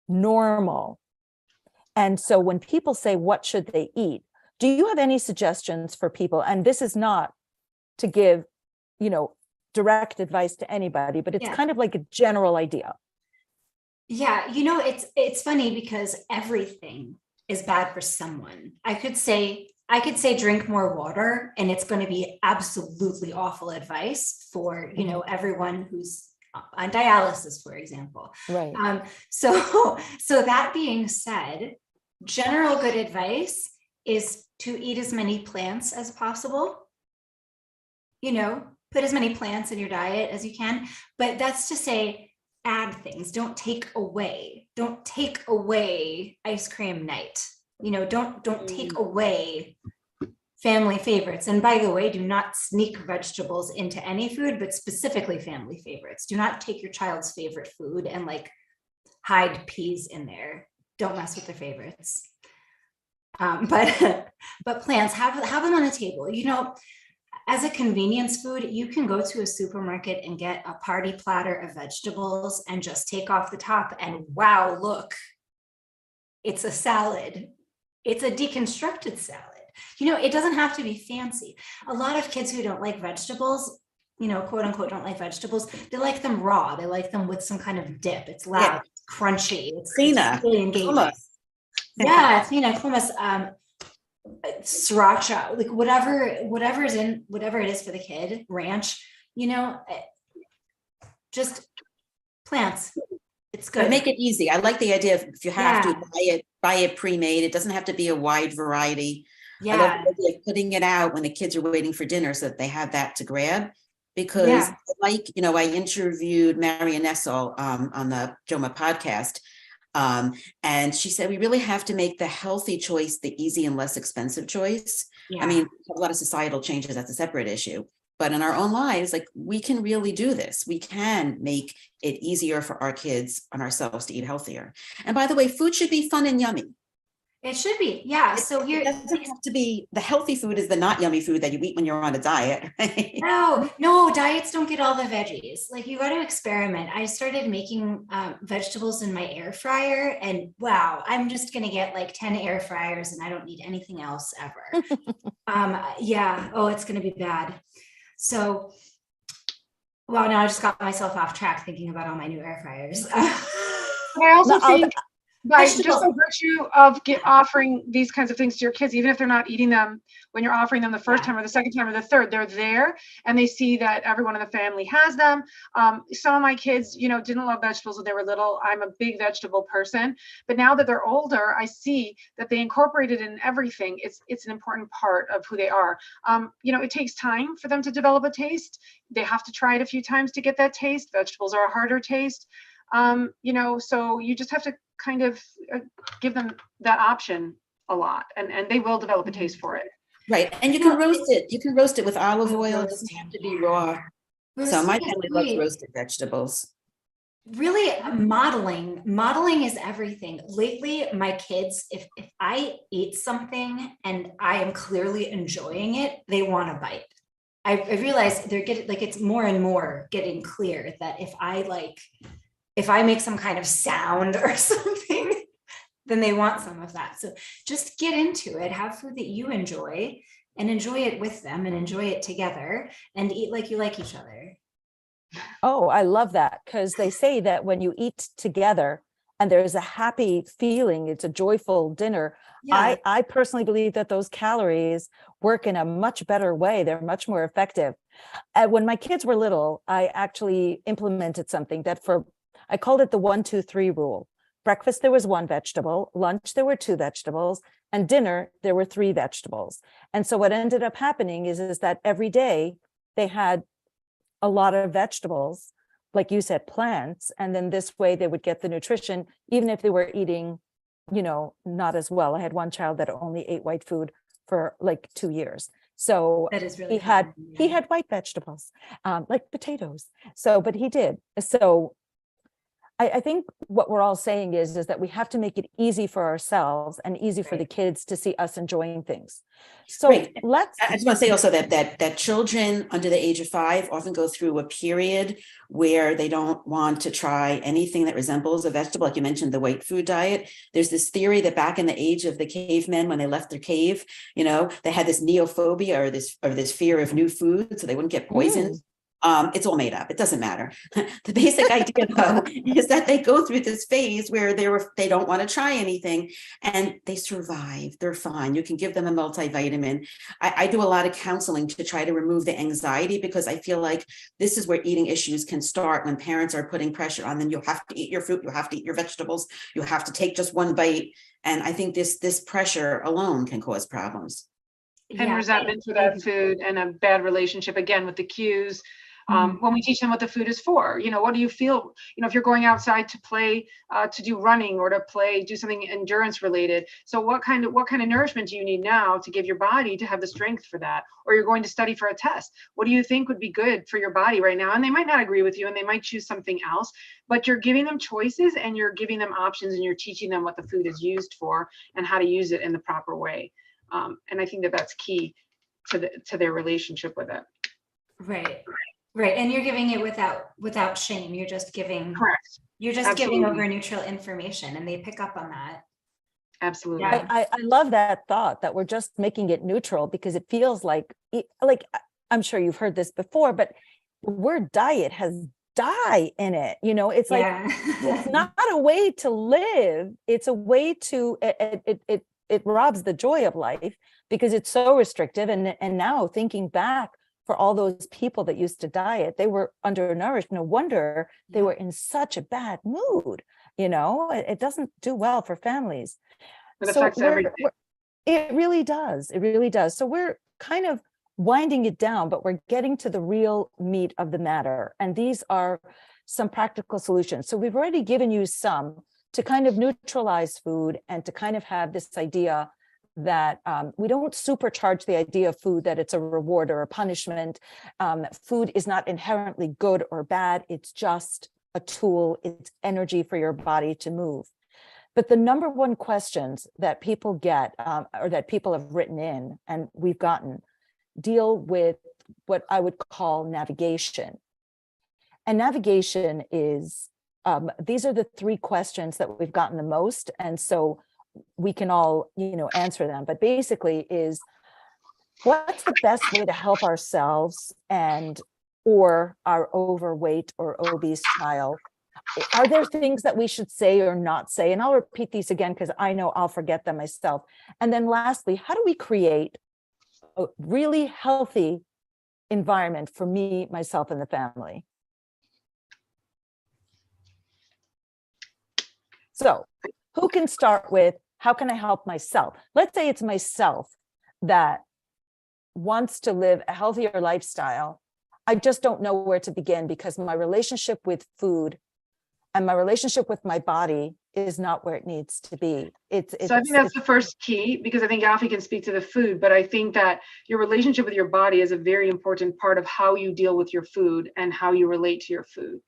normal. And so when people say, what should they eat? Do you have any suggestions for people? And this is not to give, direct advice to anybody, but it's kind of like a general idea. Yeah, it's funny because everything is bad for someone. I could say drink more water, and it's going to be absolutely awful advice for, everyone who's on dialysis, for example. Right. So that being said, general good advice is to eat as many plants as possible. Put as many plants in your diet as you can, but that's to say, add things. Don't take away ice cream night. Don't take away family favorites. And by the way, do not sneak vegetables into any food, but specifically family favorites. Do not take your child's favorite food and like hide peas in there. Don't mess with their favorites. But plants, have them on a table. As a convenience food, you can go to a supermarket and get a party platter of vegetables and just take off the top, and wow, look, it's a salad. It's a deconstructed salad. It doesn't have to be fancy. A lot of kids who don't like vegetables, quote unquote, don't like vegetables, they like them raw. They like them with some kind of dip. It's loud, it's crunchy. It's really engaging. Hummus. Yeah, it's hummus. Sriracha, like whatever it is for the kid, ranch, just plants. It's good. But make it easy. I like the idea of, if you have to buy it pre-made. It doesn't have to be a wide variety. I love the idea of putting it out when the kids are waiting for dinner so that they have that to grab. Because I interviewed Marian Nessel on the Joma podcast. And she said, we really have to make the healthy choice the easy and less expensive choice. I mean, a lot of societal changes, that's a separate issue. But in our own lives, like, we can really do this. We can make it easier for our kids and ourselves to eat healthier. And by the way, food should be fun and yummy. It should be. Yeah. So it doesn't have to be, the healthy food is the not yummy food that you eat when you're on a diet. Right? No, diets don't get all the veggies. Like, you got to experiment. I started making vegetables in my air fryer, and wow, I'm just going to get like 10 air fryers and I don't need anything else ever. It's going to be bad. So, well, now I just got myself off track thinking about all my new air fryers. I also think, by just the virtue of offering these kinds of things to your kids, even if they're not eating them when you're offering them the first time or the second time or the third, they're there and they see that everyone in the family has them. Some of my kids, didn't love vegetables when they were little. I'm a big vegetable person, but now that they're older, I see that they incorporate it in everything. It's an important part of who they are. It takes time for them to develop a taste. They have to try it a few times to get that taste. Vegetables are a harder taste. So you just have to kind of give them that option a lot, and they will develop a taste for it. Right. And you can roast it. You can roast it with olive oil. It doesn't have to be raw. So my family loves roasted vegetables. Really, modeling is everything. Lately, my kids, if I eat something and I am clearly enjoying it, they want to bite. I realize they're getting, like, it's more and more getting clear that if I make some kind of sound or something, then they want some of that. So just get into it, have food that you enjoy and enjoy it with them and enjoy it together and eat like you like each other. Oh, I love that, because they say that when you eat together and there's a happy feeling, it's a joyful dinner. Yeah. I personally believe that those calories work in a much better way. They're much more effective. When my kids were little, I actually implemented something I called it the 1-2-3 rule. Breakfast, there was 1 vegetable. Lunch, there were 2 vegetables. And dinner, there were 3 vegetables. And so what ended up happening is that every day they had a lot of vegetables, like you said, plants. And then this way they would get the nutrition, even if they were eating, not as well. I had one child that only ate white food for like 2 years. So That is really he had white vegetables, like potatoes. So, but he did. So I think what we're all saying is that we have to make it easy for ourselves and easy for the kids to see us enjoying things. So I just want to say also that children under the age of 5 often go through a period where they don't want to try anything that resembles a vegetable. Like you mentioned, the white food diet. There's this theory that back in the age of the cavemen, when they left their cave, they had this neophobia or this fear of new food, so they wouldn't get poisoned. It's all made up. It doesn't matter. The basic idea, though, is that they go through this phase where they don't want to try anything, and they survive. They're fine. You can give them a multivitamin. I do a lot of counseling to try to remove the anxiety, because I feel like this is where eating issues can start, when parents are putting pressure on them. You have to eat your fruit. You have to eat your vegetables. You have to take just 1 bite. And I think this pressure alone can cause problems. And resentment for that food, and a bad relationship again with the cues. When we teach them what the food is for, what do you feel, if you're going outside to play, to do running or to do something endurance related. So what kind of nourishment do you need now to give your body to have the strength for that? Or you're going to study for a test. What do you think would be good for your body right now? And they might not agree with you and they might choose something else, but you're giving them choices and you're giving them options and you're teaching them what the food is used for and how to use it in the proper way. And I think that that's key to their relationship with it. Right. And you're giving it without shame. You're just giving, correct. You're just giving over neutral information, and they pick up on that. Absolutely. Yeah. I love that thought, that we're just making it neutral, because it feels like I'm sure you've heard this before, but the word diet has die in it. It's like, it's not a way to live. It's a way to, it robs the joy of life, because it's so restrictive. And now thinking back, for all those people that used to diet, they were undernourished. No wonder they were in such a bad mood. It doesn't do well for families. It affects everything. It really does. It really does. So we're kind of winding it down, but we're getting to the real meat of the matter. And these are some practical solutions. So we've already given you some to kind of neutralize food and to kind of have this idea that we don't supercharge the idea of food, that it's a reward or a punishment. Food is not inherently good or bad. It's just a tool. It's energy for your body to move. But the number one questions that people get, or that people have written in and we've gotten, deal with what I would call navigation. And navigation is, these are the 3 questions that we've gotten the most. And so we can all, answer them, but basically is, what's the best way to help ourselves or our overweight or obese child? Are there things that we should say or not say? And I'll repeat these again, because I know I'll forget them myself. And then lastly, how do we create a really healthy environment for me, myself, and the family? So who can start with, how can I help myself? Let's say it's myself that wants to live a healthier lifestyle. I just don't know where to begin, because my relationship with food and my relationship with my body is not where it needs to be. So I think that's the first key, because I think Yaffi can speak to the food, but I think that your relationship with your body is a very important part of how you deal with your food and how you relate to your food.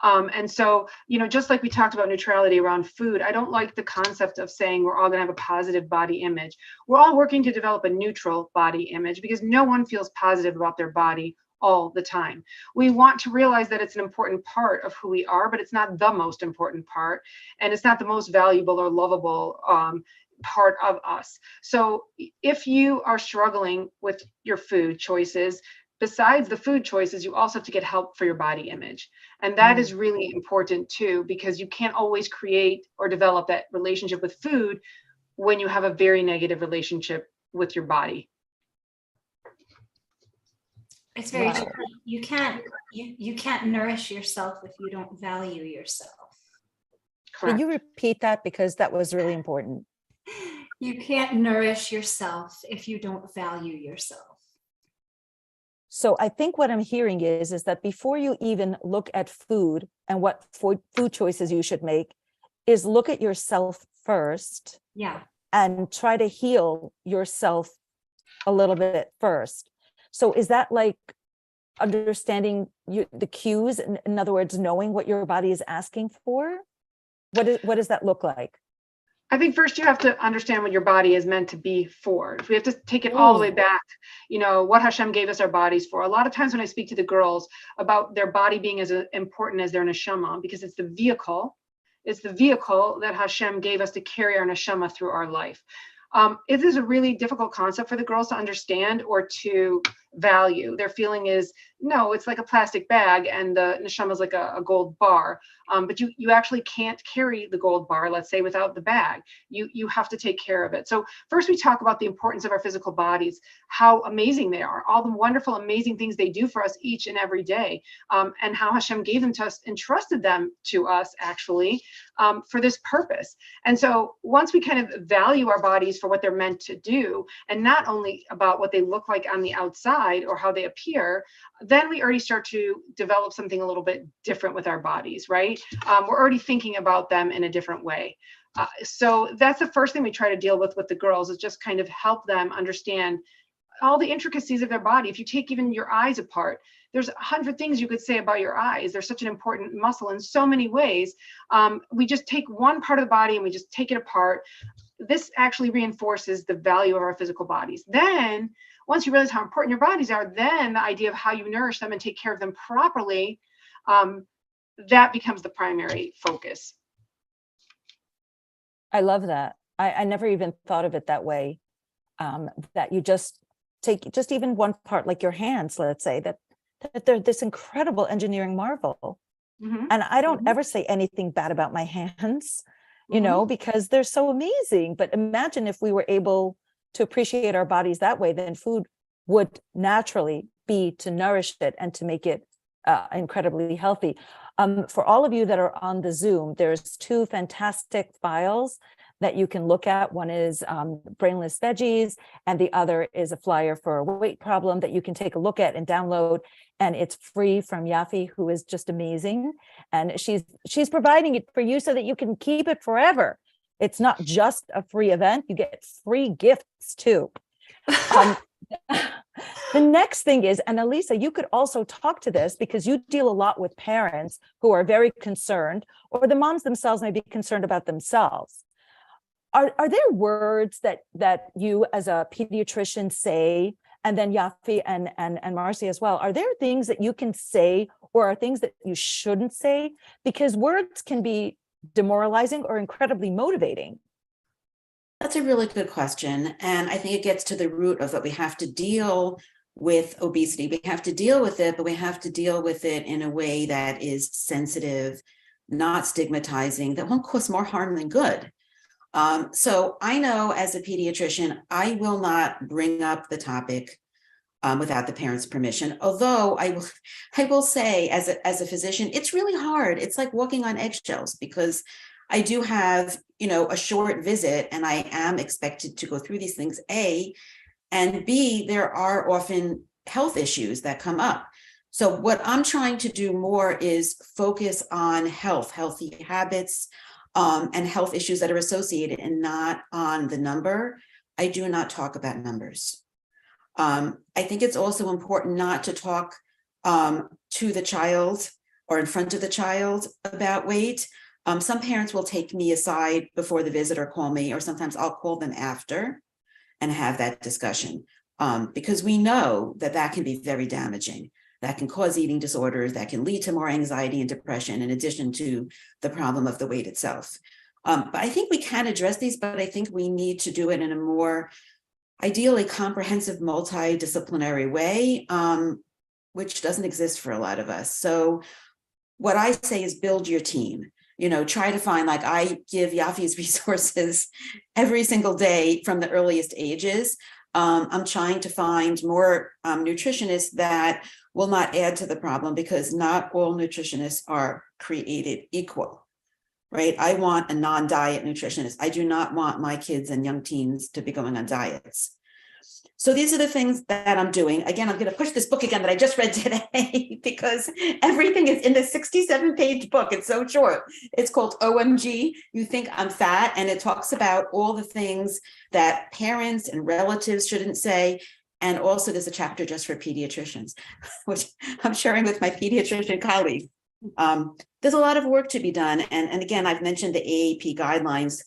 And so, just like we talked about neutrality around food, I don't like the concept of saying we're all going to have a positive body image. We're all working to develop a neutral body image, because no one feels positive about their body all the time. We want to realize that it's an important part of who we are, but it's not the most important part, and it's not the most valuable or lovable part of us. So if you are struggling with your food choices, besides the food choices, you also have to get help for your body image. And that is really important too, because you can't always create or develop that relationship with food when you have a very negative relationship with your body. It's very true. You can't nourish yourself if you don't value yourself. Correct. Can you repeat that, because that was really important? You can't nourish yourself if you don't value yourself. So I think what I'm hearing is that before you even look at food and what food choices you should make, is look at yourself first. Yeah. And try to heal yourself a little bit first. So is that like understanding the cues? In other words, knowing what your body is asking for? What does that look like? I think first you have to understand what your body is meant to be for. We have to take it all the way back, what Hashem gave us our bodies for. A lot of times when I speak to the girls about their body being as important as their neshama, because it's the vehicle that Hashem gave us to carry our neshama through our life. It is a really difficult concept for the girls to understand or to value. Their feeling is, no, it's like a plastic bag and the neshama is like a gold bar. But you actually can't carry the gold bar, let's say, without the bag. You have to take care of it. So first we talk about the importance of our physical bodies, how amazing they are, all the wonderful, amazing things they do for us each and every day, and how Hashem gave them to us, entrusted them to us actually for this purpose. And so once we kind of value our bodies for what they're meant to do, and not only about what they look like on the outside or how they appear, then we already start to develop something a little bit different with our bodies, right? We're already thinking about them in a different way. So that's the first thing we try to deal with the girls, is just kind of help them understand all the intricacies of their body. If you take even your eyes apart, there's 100 things you could say about your eyes. They're such an important muscle in so many ways. We just take one part of the body and we just take it apart. This actually reinforces the value of our physical bodies. Then once you realize how important your bodies are, then the idea of how you nourish them and take care of them properly, that becomes the primary focus. I love that. I never even thought of it that way. That you just take just even one part, like your hands, let's say, that they're this incredible engineering marvel. Mm-hmm. And I don't ever say anything bad about my hands, because they're so amazing. But imagine if we were able to appreciate our bodies that way, then food would naturally be to nourish it and to make it incredibly healthy. For all of you that are on the Zoom, there's 2 fantastic files that you can look at. One is brainless veggies, and the other is a flyer for a weight problem that you can take a look at and download. And it's free from Yaffi, who is just amazing. And she's providing it for you so that you can keep it forever. It's not just a free event. You get free gifts too. The next thing is, and Alisa, you could also talk to this because you deal a lot with parents who are very concerned, or the moms themselves may be concerned about themselves. Are there words that you as a pediatrician say, and then Yaffi and Marcy as well, are there things that you can say or are things that you shouldn't say? Because words can be demoralizing or incredibly motivating. That's a really good question. And I think it gets to the root of what we have to deal with obesity. We have to deal with it, but we have to deal with it in a way that is sensitive, not stigmatizing, that won't cause more harm than good. So I know as a pediatrician, I will not bring up the topic without the parents' permission. Although I will say as a physician, it's really hard. It's like walking on eggshells because I do have, a short visit and I am expected to go through these things, A, and B, there are often health issues that come up. So what I'm trying to do more is focus on health, healthy habits, and health issues that are associated, and not on the number. I do not talk about numbers. I think it's also important not to talk to the child or in front of the child about weight. Some parents will take me aside before the visit or call me, or sometimes I'll call them after and have that discussion, because we know that that can be very damaging. That can cause eating disorders, that can lead to more anxiety and depression, in addition to the problem of the weight itself. But I think we can address these, but I think we need to do it in a more ideally comprehensive, multidisciplinary way, which doesn't exist for a lot of us. So what I say is build your team. Try to find, like I give Yaffi's resources every single day from the earliest ages. I'm trying to find more nutritionists that will not add to the problem, because not all nutritionists are created equal, right? I want a non-diet nutritionist. I do not want my kids and young teens to be going on diets. So these are the things that I'm doing. Again, I'm going to push this book again that I just read today, because everything is in the 67-page book. It's so short. It's called OMG, You Think I'm Fat. And it talks about all the things that parents and relatives shouldn't say. And also there's a chapter just for pediatricians, which I'm sharing with my pediatrician colleagues. There's a lot of work to be done. And again, I've mentioned the AAP guidelines.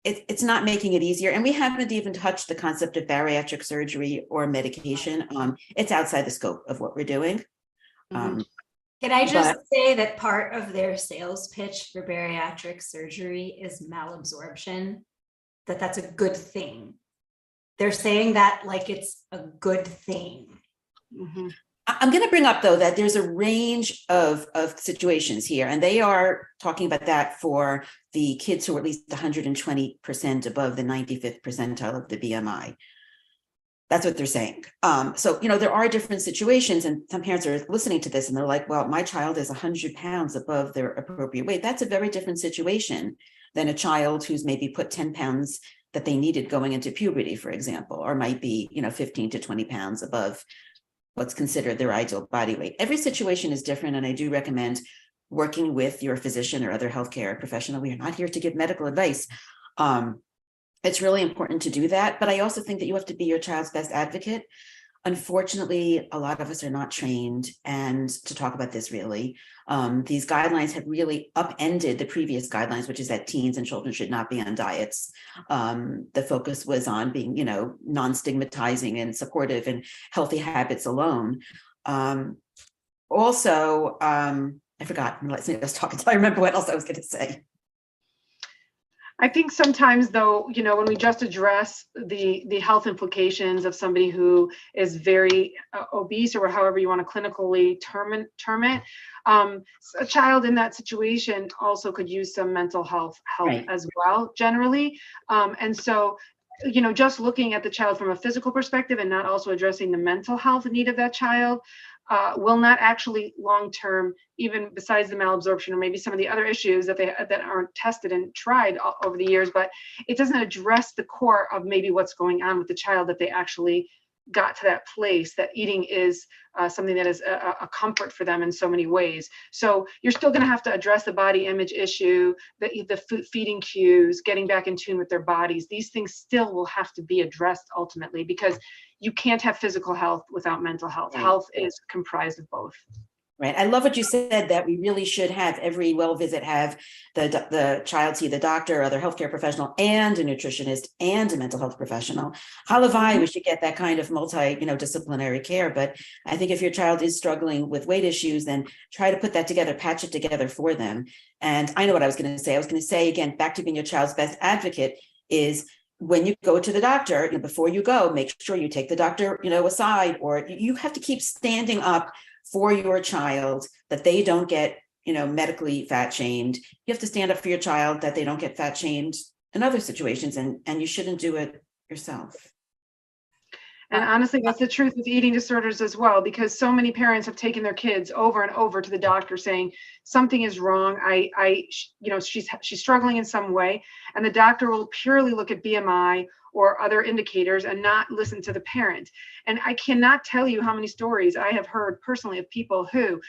It's not making it easier. And we haven't even touched the concept of bariatric surgery or medication. It's outside the scope of what we're doing. Can I just say that part of their sales pitch for bariatric surgery is malabsorption, that's a good thing. They're saying that like it's a good thing. Mm-hmm. I'm going to bring up, though, that there's a range of situations here, and they are talking about that for the kids who are at least 120% above the 95th percentile of the BMI. That's what they're saying. So, there are different situations, and some parents are listening to this and they're like, well, my child is 100 pounds above their appropriate weight. That's a very different situation than a child who's maybe put 10 pounds that they needed going into puberty, for example, or might be, 15 to 20 pounds above what's considered their ideal body weight. Every situation is different, and I do recommend working with your physician or other healthcare professional. We are not here to give medical advice. It's really important to do that, but I also think that you have to be your child's best advocate. Unfortunately, a lot of us are not trained, and to talk about this really, these guidelines have really upended the previous guidelines, which is that teens and children should not be on diets. The focus was on being, non-stigmatizing and supportive and healthy habits alone. Also, I forgot, let's talk until I remember what else I was going to say. I think sometimes, though, when we just address the health implications of somebody who is very obese, or however you want to clinically term it, a child in that situation also could use some mental health help Right. as well, generally. And so, just looking at the child from a physical perspective and not also addressing the mental health need of that child will not actually long-term, even besides the malabsorption or maybe some of the other issues that aren't tested and tried over the years, but it doesn't address the core of maybe what's going on with the child, that they actually got to that place that eating is something that is a comfort for them in so many ways. So you're still going to have to address the body image issue, the feeding cues, getting back in tune with their bodies. These things still will have to be addressed ultimately, because you can't have physical health without mental health. Right. Health is comprised of both. Right. I love what you said, that we really should have every well visit have the child see the doctor or other healthcare professional and a nutritionist and a mental health professional. Halavai, we should get that kind of disciplinary care. But I think if your child is struggling with weight issues, then try to put that together, patch it together for them. And I know what I was going to say. I was going to say, again, back to being your child's best advocate is, when you go to the doctor, before you go, make sure you take the doctor, aside, or you have to keep standing up for your child, that they don't get, medically fat shamed. You have to stand up for your child that they don't get fat shamed in other situations, and you shouldn't do it yourself. And honestly, that's the truth with eating disorders as well, because so many parents have taken their kids over and over to the doctor saying something is wrong. She's struggling in some way, and the doctor will purely look at BMI or other indicators and not listen to the parent. And I cannot tell you how many stories I have heard personally of people who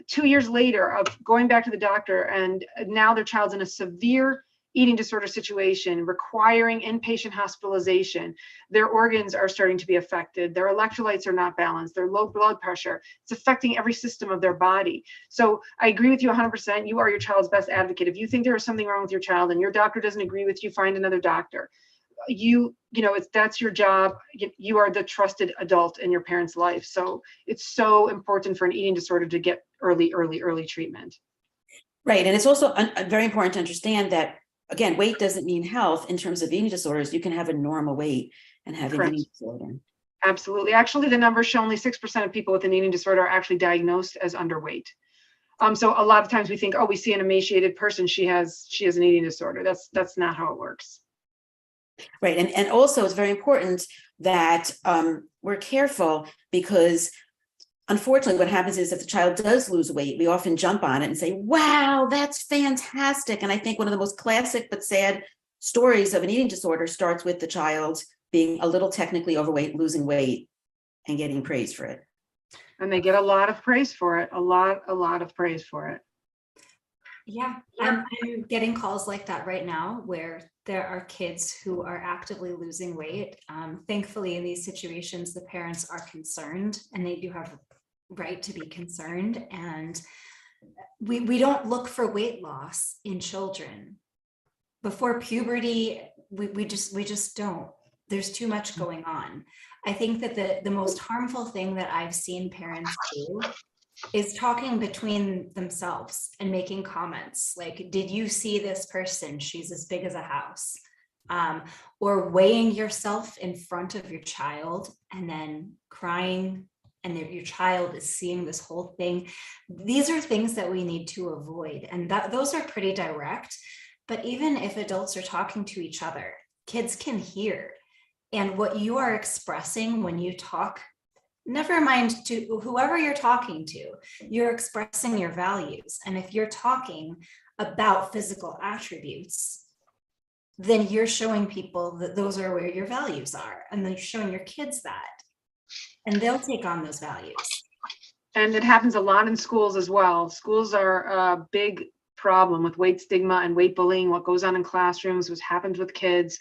2 years later of going back to the doctor, and now their child's in a severe eating disorder situation requiring inpatient hospitalization. Their organs are starting to be affected. Their electrolytes are not balanced. Their low blood pressure. It's affecting every system of their body. So I agree with you 100%. You are your child's best advocate. If you think there is something wrong with your child and your doctor doesn't agree with you, find another doctor. That's your job. You are the trusted adult in your parent's life. So it's so important for an eating disorder to get early treatment. Right. And it's also very important to understand that, again, weight doesn't mean health. In terms of eating disorders, you can have a normal weight and have an eating disorder. Absolutely. Actually, the numbers show only 6% of people with an eating disorder are actually diagnosed as underweight. So a lot of times we think, oh, we see an emaciated person, she has an eating disorder. That's not how it works. Right. And also it's very important that we're careful, because unfortunately, what happens is if the child does lose weight, we often jump on it and say, wow, that's fantastic. And I think one of the most classic but sad stories of an eating disorder starts with the child being a little technically overweight, losing weight, and getting praise for it. And they get a lot of praise for it, a lot of praise for it. Yeah, I'm getting calls like that right now where there are kids who are actively losing weight. Thankfully, in these situations, the parents are concerned, and they do have a right to be concerned. And we don't look for weight loss in children. Before puberty, we just don't. There's too much going on. I think that the most harmful thing that I've seen parents do is talking between themselves and making comments like, did you see this person? She's as big as a house. Or weighing yourself in front of your child and then crying, and your child is seeing this whole thing. These are things that we need to avoid. And those are pretty direct. But even if adults are talking to each other, kids can hear. And what you are expressing when you talk, never mind to whoever you're talking to, you're expressing your values. And if you're talking about physical attributes, then you're showing people that those are where your values are. And then you're showing your kids that, and they'll take on those values. And it happens a lot in schools as well. Schools are a big problem with weight stigma and weight bullying, what goes on in classrooms, what happens with kids.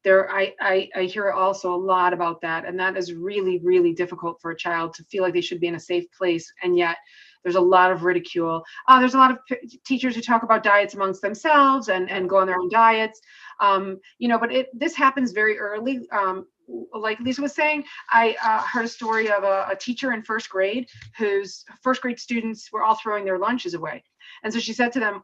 I hear also a lot about that. And that is really, really difficult for a child to feel like they should be in a safe place. And yet there's a lot of ridicule. There's a lot of teachers who talk about diets amongst themselves and go on their own diets. But this happens very early. Like Lisa was saying, I heard a story of a teacher in first grade whose first grade students were all throwing their lunches away. And so she said to them,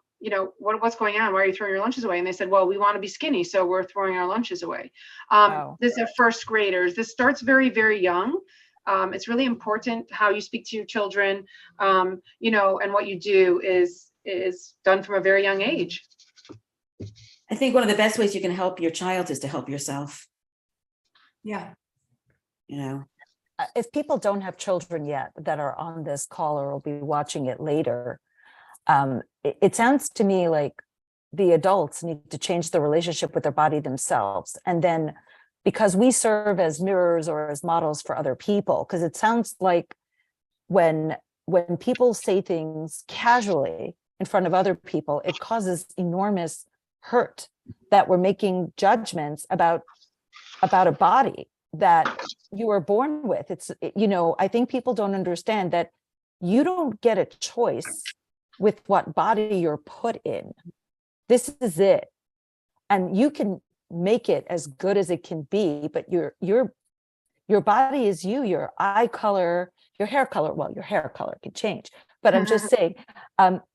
what's going on? Why are you throwing your lunches away? And they said, well, we want to be skinny, so we're throwing our lunches away. Wow. This is first graders. This starts very, very young. It's really important how you speak to your children, and what you do is done from a very young age. I think one of the best ways you can help your child is to help yourself. Yeah. If people don't have children yet that are on this call or will be watching it later, it sounds to me like the adults need to change the relationship with their body themselves. And then because we serve as mirrors or as models for other people, because it sounds like when people say things casually in front of other people, it causes enormous hurt that we're making judgments about a body that you were born with. I think people don't understand that you don't get a choice with what body you're put in. This is it. And you can make it as good as it can be, but your body is you, your eye color, your hair color. Well, your hair color can change, but I'm just saying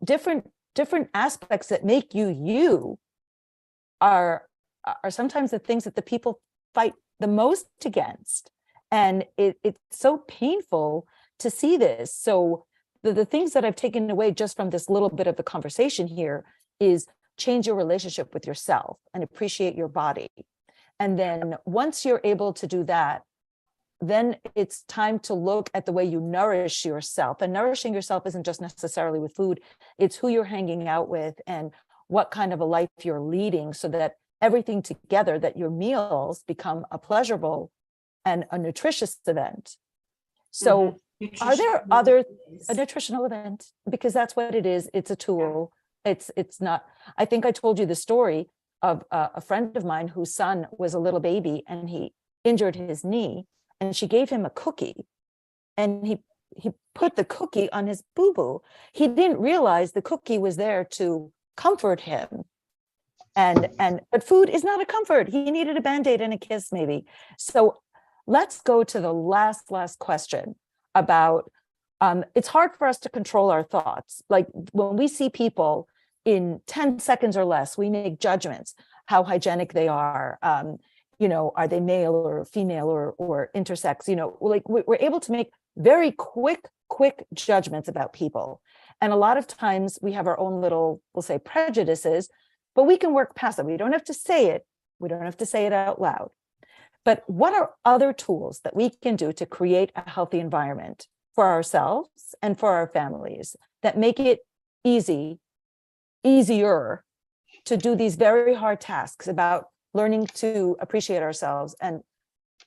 different aspects that make you are sometimes the things that the people fight the most against. And it's so painful to see this. So the things that I've taken away just from this little bit of the conversation here is change your relationship with yourself and appreciate your body. And then once you're able to do that, then it's time to look at the way you nourish yourself. And nourishing yourself isn't just necessarily with food, it's who you're hanging out with and what kind of a life you're leading, so that everything together, that your meals become a pleasurable and a nutritious event. So are there a nutritional event? Because that's what it is. It's a tool. It's not, I think I told you the story of a friend of mine whose son was a little baby and he injured his knee, and she gave him a cookie, and he put the cookie on his boo-boo. He didn't realize the cookie was there to comfort him. But food is not a comfort. He needed a Band-Aid and a kiss, maybe. So let's go to the last question about, it's hard for us to control our thoughts. Like when we see people in 10 seconds or less, we make judgments, how hygienic they are. Are they male or female or intersex? Like we're able to make very quick judgments about people. And a lot of times we have our own little, we'll say, prejudices, but we can work past them. We don't have to say it. We don't have to say it out loud. But what are other tools that we can do to create a healthy environment for ourselves and for our families that make it easier to do these very hard tasks about learning to appreciate ourselves and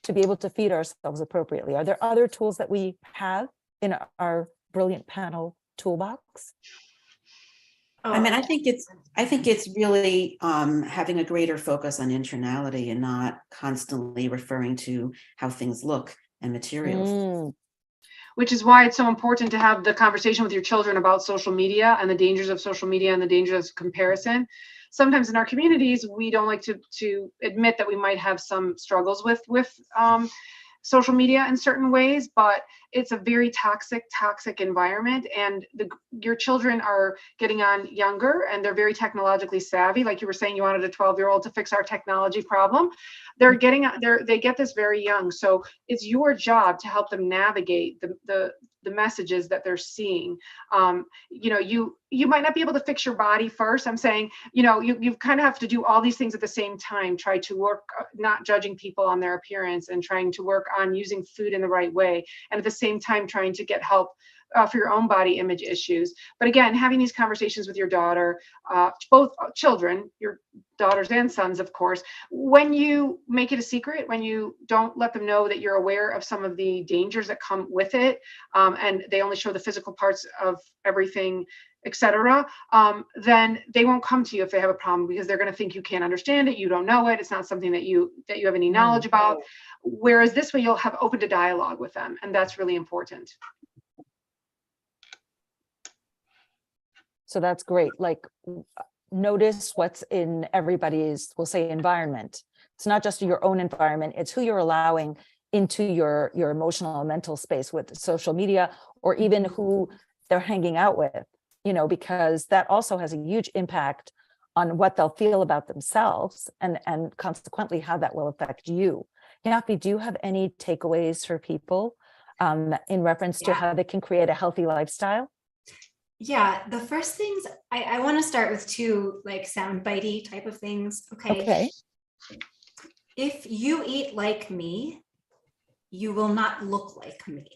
to be able to feed ourselves appropriately? Are there other tools that we have in our brilliant panel toolbox? I mean, I think it's really having a greater focus on internality and not constantly referring to how things look and materials. Which is why it's so important to have the conversation with your children about social media and the dangers of social media and the dangers of comparison. Sometimes in our communities, we don't like to admit that we might have some struggles with social media in certain ways, but it's a very toxic environment, and your children are getting on younger and they're very technologically savvy. Like you were saying, you wanted a 12-year-old to fix our technology problem. They get this very young. So it's your job to help them navigate the messages that they're seeing. You might not be able to fix your body first. I'm saying, you kind of have to do all these things at the same time. Try to work, not judging people on their appearance, and trying to work on using food in the right way. And at the same time, trying to get help for your own body image issues. But again, having these conversations with your daughter, both children, your daughters and sons, of course, when you make it a secret, when you don't let them know that you're aware of some of the dangers that come with it, and they only show the physical parts of everything, etc., then they won't come to you if they have a problem, because they're going to think you can't understand it, you don't know it, it's not something that you have any knowledge about. Whereas this way, you'll have opened a dialogue with them, and that's really important. So that's great. Like, notice what's in everybody's, we'll say, environment. It's not just your own environment, it's who you're allowing into your emotional and mental space with social media, or even who they're hanging out with, because that also has a huge impact on what they'll feel about themselves, and consequently how that will affect you. Yaffi, do you have any takeaways for people in reference to how they can create a healthy lifestyle? Yeah, the first things I want to start with two sound bitey type of things. Okay. If you eat like me, you will not look like me.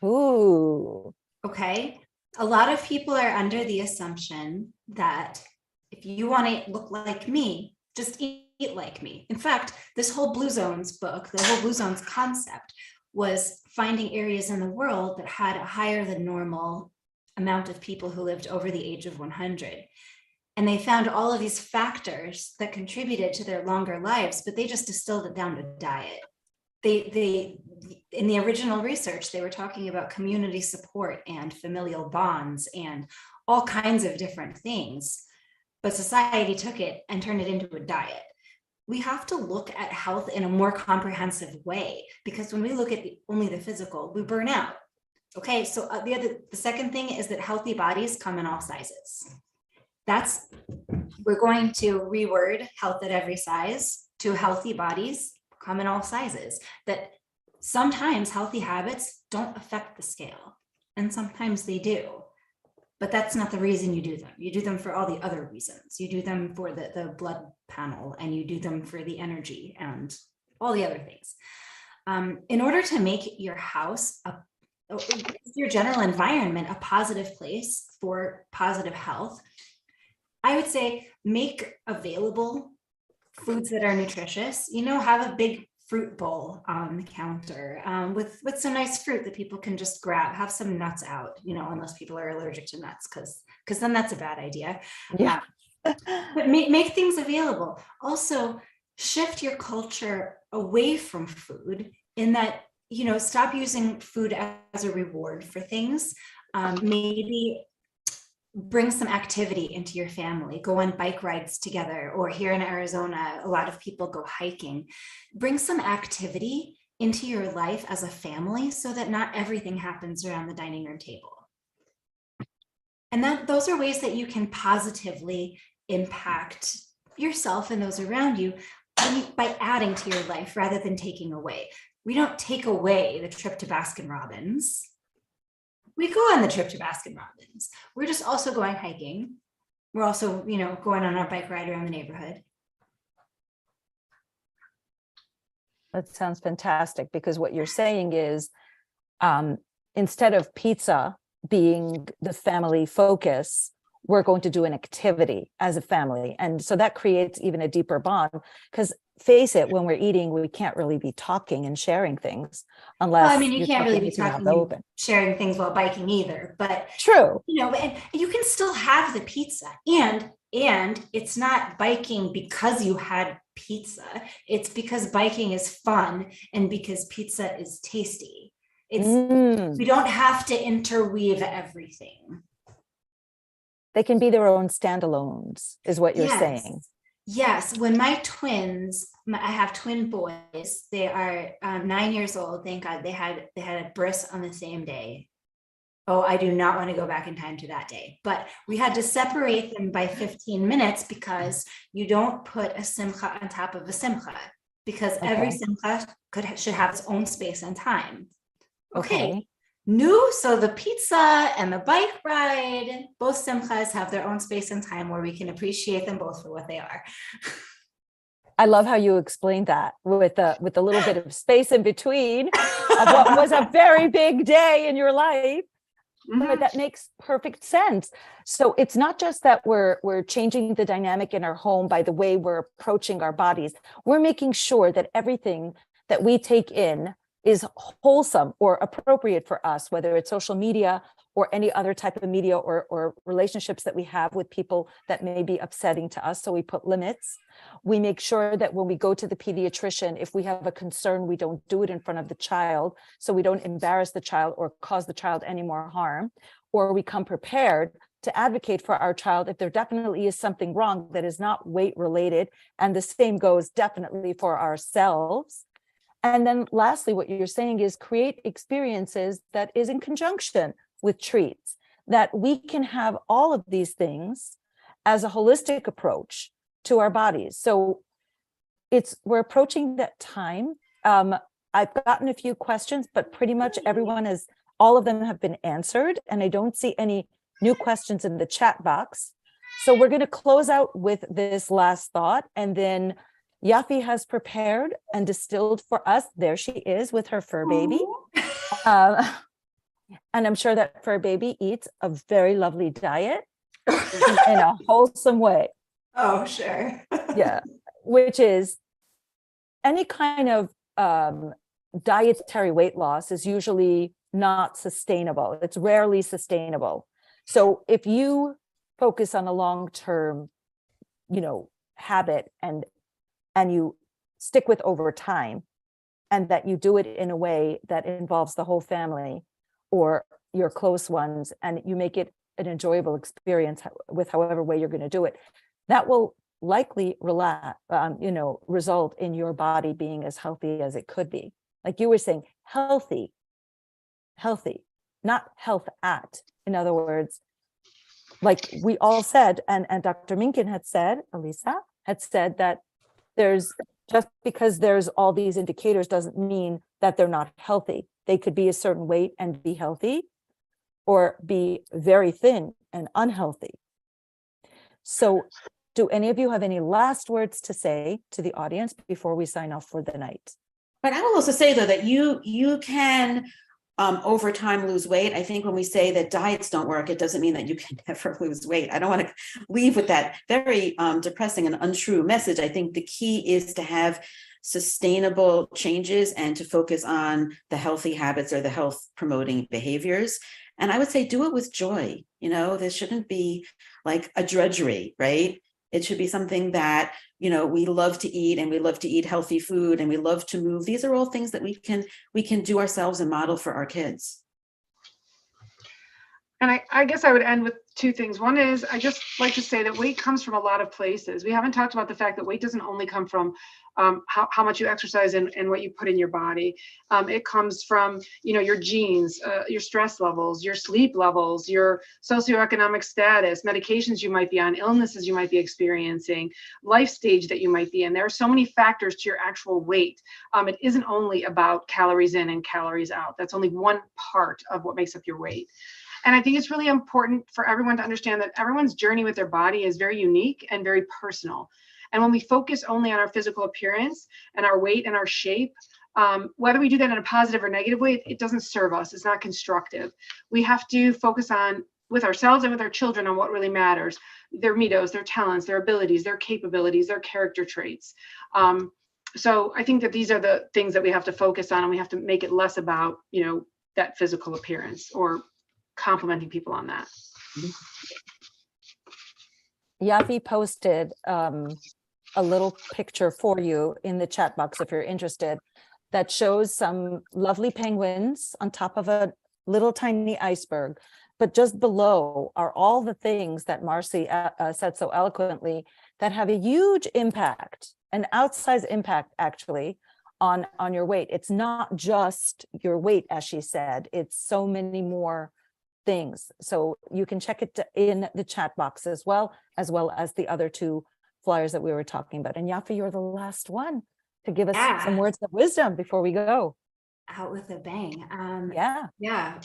Ooh. Okay. A lot of people are under the assumption that if you want to look like me, just eat like me. In fact, this whole Blue Zones book, the whole Blue Zones concept, was finding areas in the world that had a higher than normal amount of people who lived over the age of 100. And they found all of these factors that contributed to their longer lives, but they just distilled it down to diet. They in the original research, they were talking about community support and familial bonds and all kinds of different things, but society took it and turned it into a diet. We have to look at health in a more comprehensive way, because when we look at only the physical, we burn out. Okay, so the second thing is that healthy bodies come in all sizes. We're going to reword health at every size to healthy bodies come in all sizes. That sometimes healthy habits don't affect the scale, and sometimes they do. But that's not the reason you do them. You do them for all the other reasons. You do them for the blood panel, and you do them for the energy and all the other things. In order to make your house, your general environment, a positive place for positive health, I would say make available foods that are nutritious. Have a big fruit bowl on the counter with some nice fruit that people can just grab. Have some nuts out, unless people are allergic to nuts, because then that's a bad idea. Yeah. But make things available. Also, shift your culture away from food in that, stop using food as a reward for things. Maybe bring some activity into your family, go on bike rides together, or here in Arizona, a lot of people go hiking. Bring some activity into your life as a family so that not everything happens around the dining room table. And those are ways that you can positively impact yourself and those around you by adding to your life rather than taking away. We don't take away the trip to Baskin Robbins. We go on the trip to Baskin Robbins. We're just also going hiking. We're also, going on our bike ride around the neighborhood. That sounds fantastic, because what you're saying is instead of pizza being the family focus, we're going to do an activity as a family. And so that creates even a deeper bond, because face it, when we're eating, we can't really be talking and sharing things unless you can't really be talking and sharing things while biking either, but true. And you can still have the pizza and it's not biking because you had pizza. It's because biking is fun and because pizza is tasty. We don't have to interweave everything. They can be their own standalones, is what you're saying. Yes. When my twins, I have twin boys. They are 9 years old. Thank God they had a bris on the same day. Oh, I do not want to go back in time to that day, but we had to separate them by 15 minutes because you don't put a simcha on top of a simcha, because every simcha should have its own space and time. Okay. So the pizza and the bike ride, both simchas have their own space and time where we can appreciate them both for what they are. I love how you explained that with a little bit of space in between of what was a very big day in your life. But that makes perfect sense. So it's not just that we're changing the dynamic in our home by the way we're approaching our bodies. We're making sure that everything that we take in is wholesome or appropriate for us, whether it's social media or any other type of media or relationships that we have with people that may be upsetting to us. So we put limits. We make sure that when we go to the pediatrician, if we have a concern, we don't do it in front of the child, so we don't embarrass the child or cause the child any more harm, or we come prepared to advocate for our child if there definitely is something wrong that is not weight related. And the same goes definitely for ourselves. And then lastly, what you're saying is create experiences that is in conjunction with treats, that we can have all of these things as a holistic approach to our bodies. So we're approaching that time. I've gotten a few questions, but pretty much all of them have been answered, and I don't see any new questions in the chat box. So we're going to close out with this last thought, and then Yaffi has prepared and distilled for us. There she is with her fur baby. And I'm sure that fur baby eats a very lovely diet in a wholesome way. Oh, sure. Yeah, which is any kind of dietary weight loss is usually not sustainable. It's rarely sustainable. So if you focus on a long-term, habit and you stick with over time, and that you do it in a way that involves the whole family or your close ones, and you make it an enjoyable experience with however way you're going to do it, that will likely result in your body being as healthy as it could be. Like you were saying, healthy, not health at. In other words, like we all said, and Dr. Minkin had said, Alisa had said that just because there's all these indicators doesn't mean that they're not healthy. They could be a certain weight and be healthy, or be very thin and unhealthy. So do any of you have any last words to say to the audience before we sign off for the night? But I will also say though that you can over time lose weight. I think when we say that diets don't work, it doesn't mean that you can never lose weight. I don't want to leave with that very depressing and untrue message. I think the key is to have sustainable changes and to focus on the healthy habits or the health promoting behaviors. And I would say do it with joy. There shouldn't be like a drudgery, right? It should be something that, we love to eat, and we love to eat healthy food, and we love to move. These are all things that we can do ourselves and model for our kids. And I guess I would end with two things. One is, I just like to say that weight comes from a lot of places. We haven't talked about the fact that weight doesn't only come from how much you exercise and what you put in your body. It comes from, your genes, your stress levels, your sleep levels, your socioeconomic status, medications you might be on, illnesses you might be experiencing, life stage that you might be in. There are so many factors to your actual weight. It isn't only about calories in and calories out. That's only one part of what makes up your weight. And I think it's really important for everyone to understand that everyone's journey with their body is very unique and very personal. And when we focus only on our physical appearance and our weight and our shape, whether we do that in a positive or negative way, it doesn't serve us. It's not constructive. We have to focus on, with ourselves and with our children, on what really matters: their mitos, their talents, their abilities, their capabilities, their character traits. So I think that these are the things that we have to focus on, and we have to make it less about, that physical appearance or complimenting people on that. Yaffi posted a little picture for you in the chat box if you're interested, that shows some lovely penguins on top of a little tiny iceberg. But just below are all the things that Marcy said so eloquently that have a huge impact, an outsized impact actually, on your weight. It's not just your weight, as she said, it's so many more things. So you can check it in the chat box as well as the other two flyers that we were talking about. And Yaffi, you're the last one to give us some words of wisdom before we go. Out with a bang. Yeah.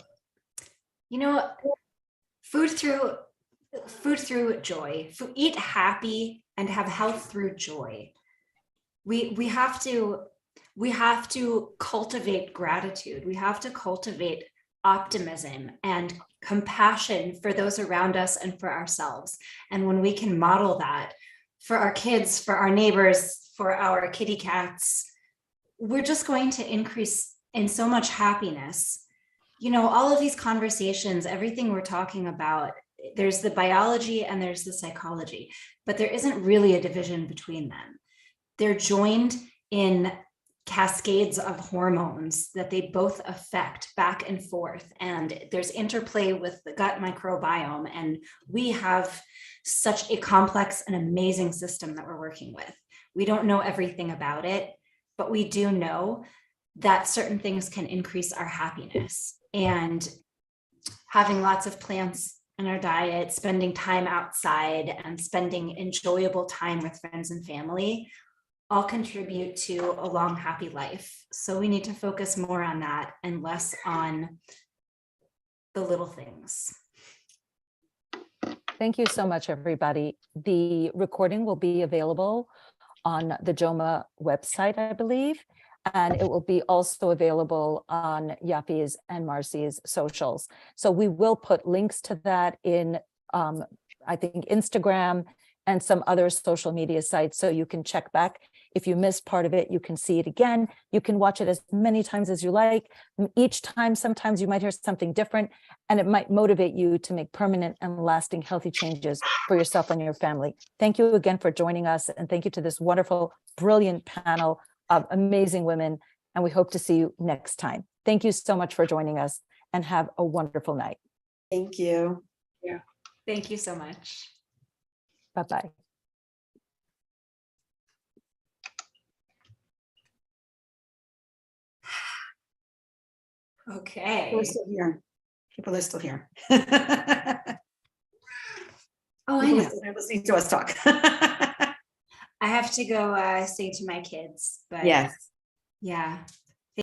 Food through joy. Eat happy and have health through joy. We have to cultivate gratitude. We have to cultivate optimism and compassion for those around us and for ourselves. And when we can model that for our kids, for our neighbors, for our kitty cats, we're just going to increase in so much happiness. All of these conversations, everything we're talking about, there's the biology and there's the psychology, but there isn't really a division between them. They're joined in cascades of hormones that they both affect back and forth. And there's interplay with the gut microbiome. And we have such a complex and amazing system that we're working with. We don't know everything about it, but we do know that certain things can increase our happiness. And having lots of plants in our diet, spending time outside, and spending enjoyable time with friends and family all contribute to a long, happy life. So we need to focus more on that and less on the little things. Thank you so much, everybody. The recording will be available on the JOMA website, I believe, and it will be also available on Yaffi's and Marcy's socials. So we will put links to that in, I think, Instagram and some other social media sites, so you can check back. If you missed part of it, you can see it again. You can watch it as many times as you like. Each time, sometimes you might hear something different, and it might motivate you to make permanent and lasting healthy changes for yourself and your family. Thank you again for joining us, and thank you to this wonderful, brilliant panel of amazing women, and we hope to see you next time. Thank you so much for joining us, and have a wonderful night. Thank you. Yeah. Thank you so much. Bye-bye. Okay. We're still here. People are still here. Oh, I know. They're listening to us talk. I have to go sing to my kids, but yes. Yeah.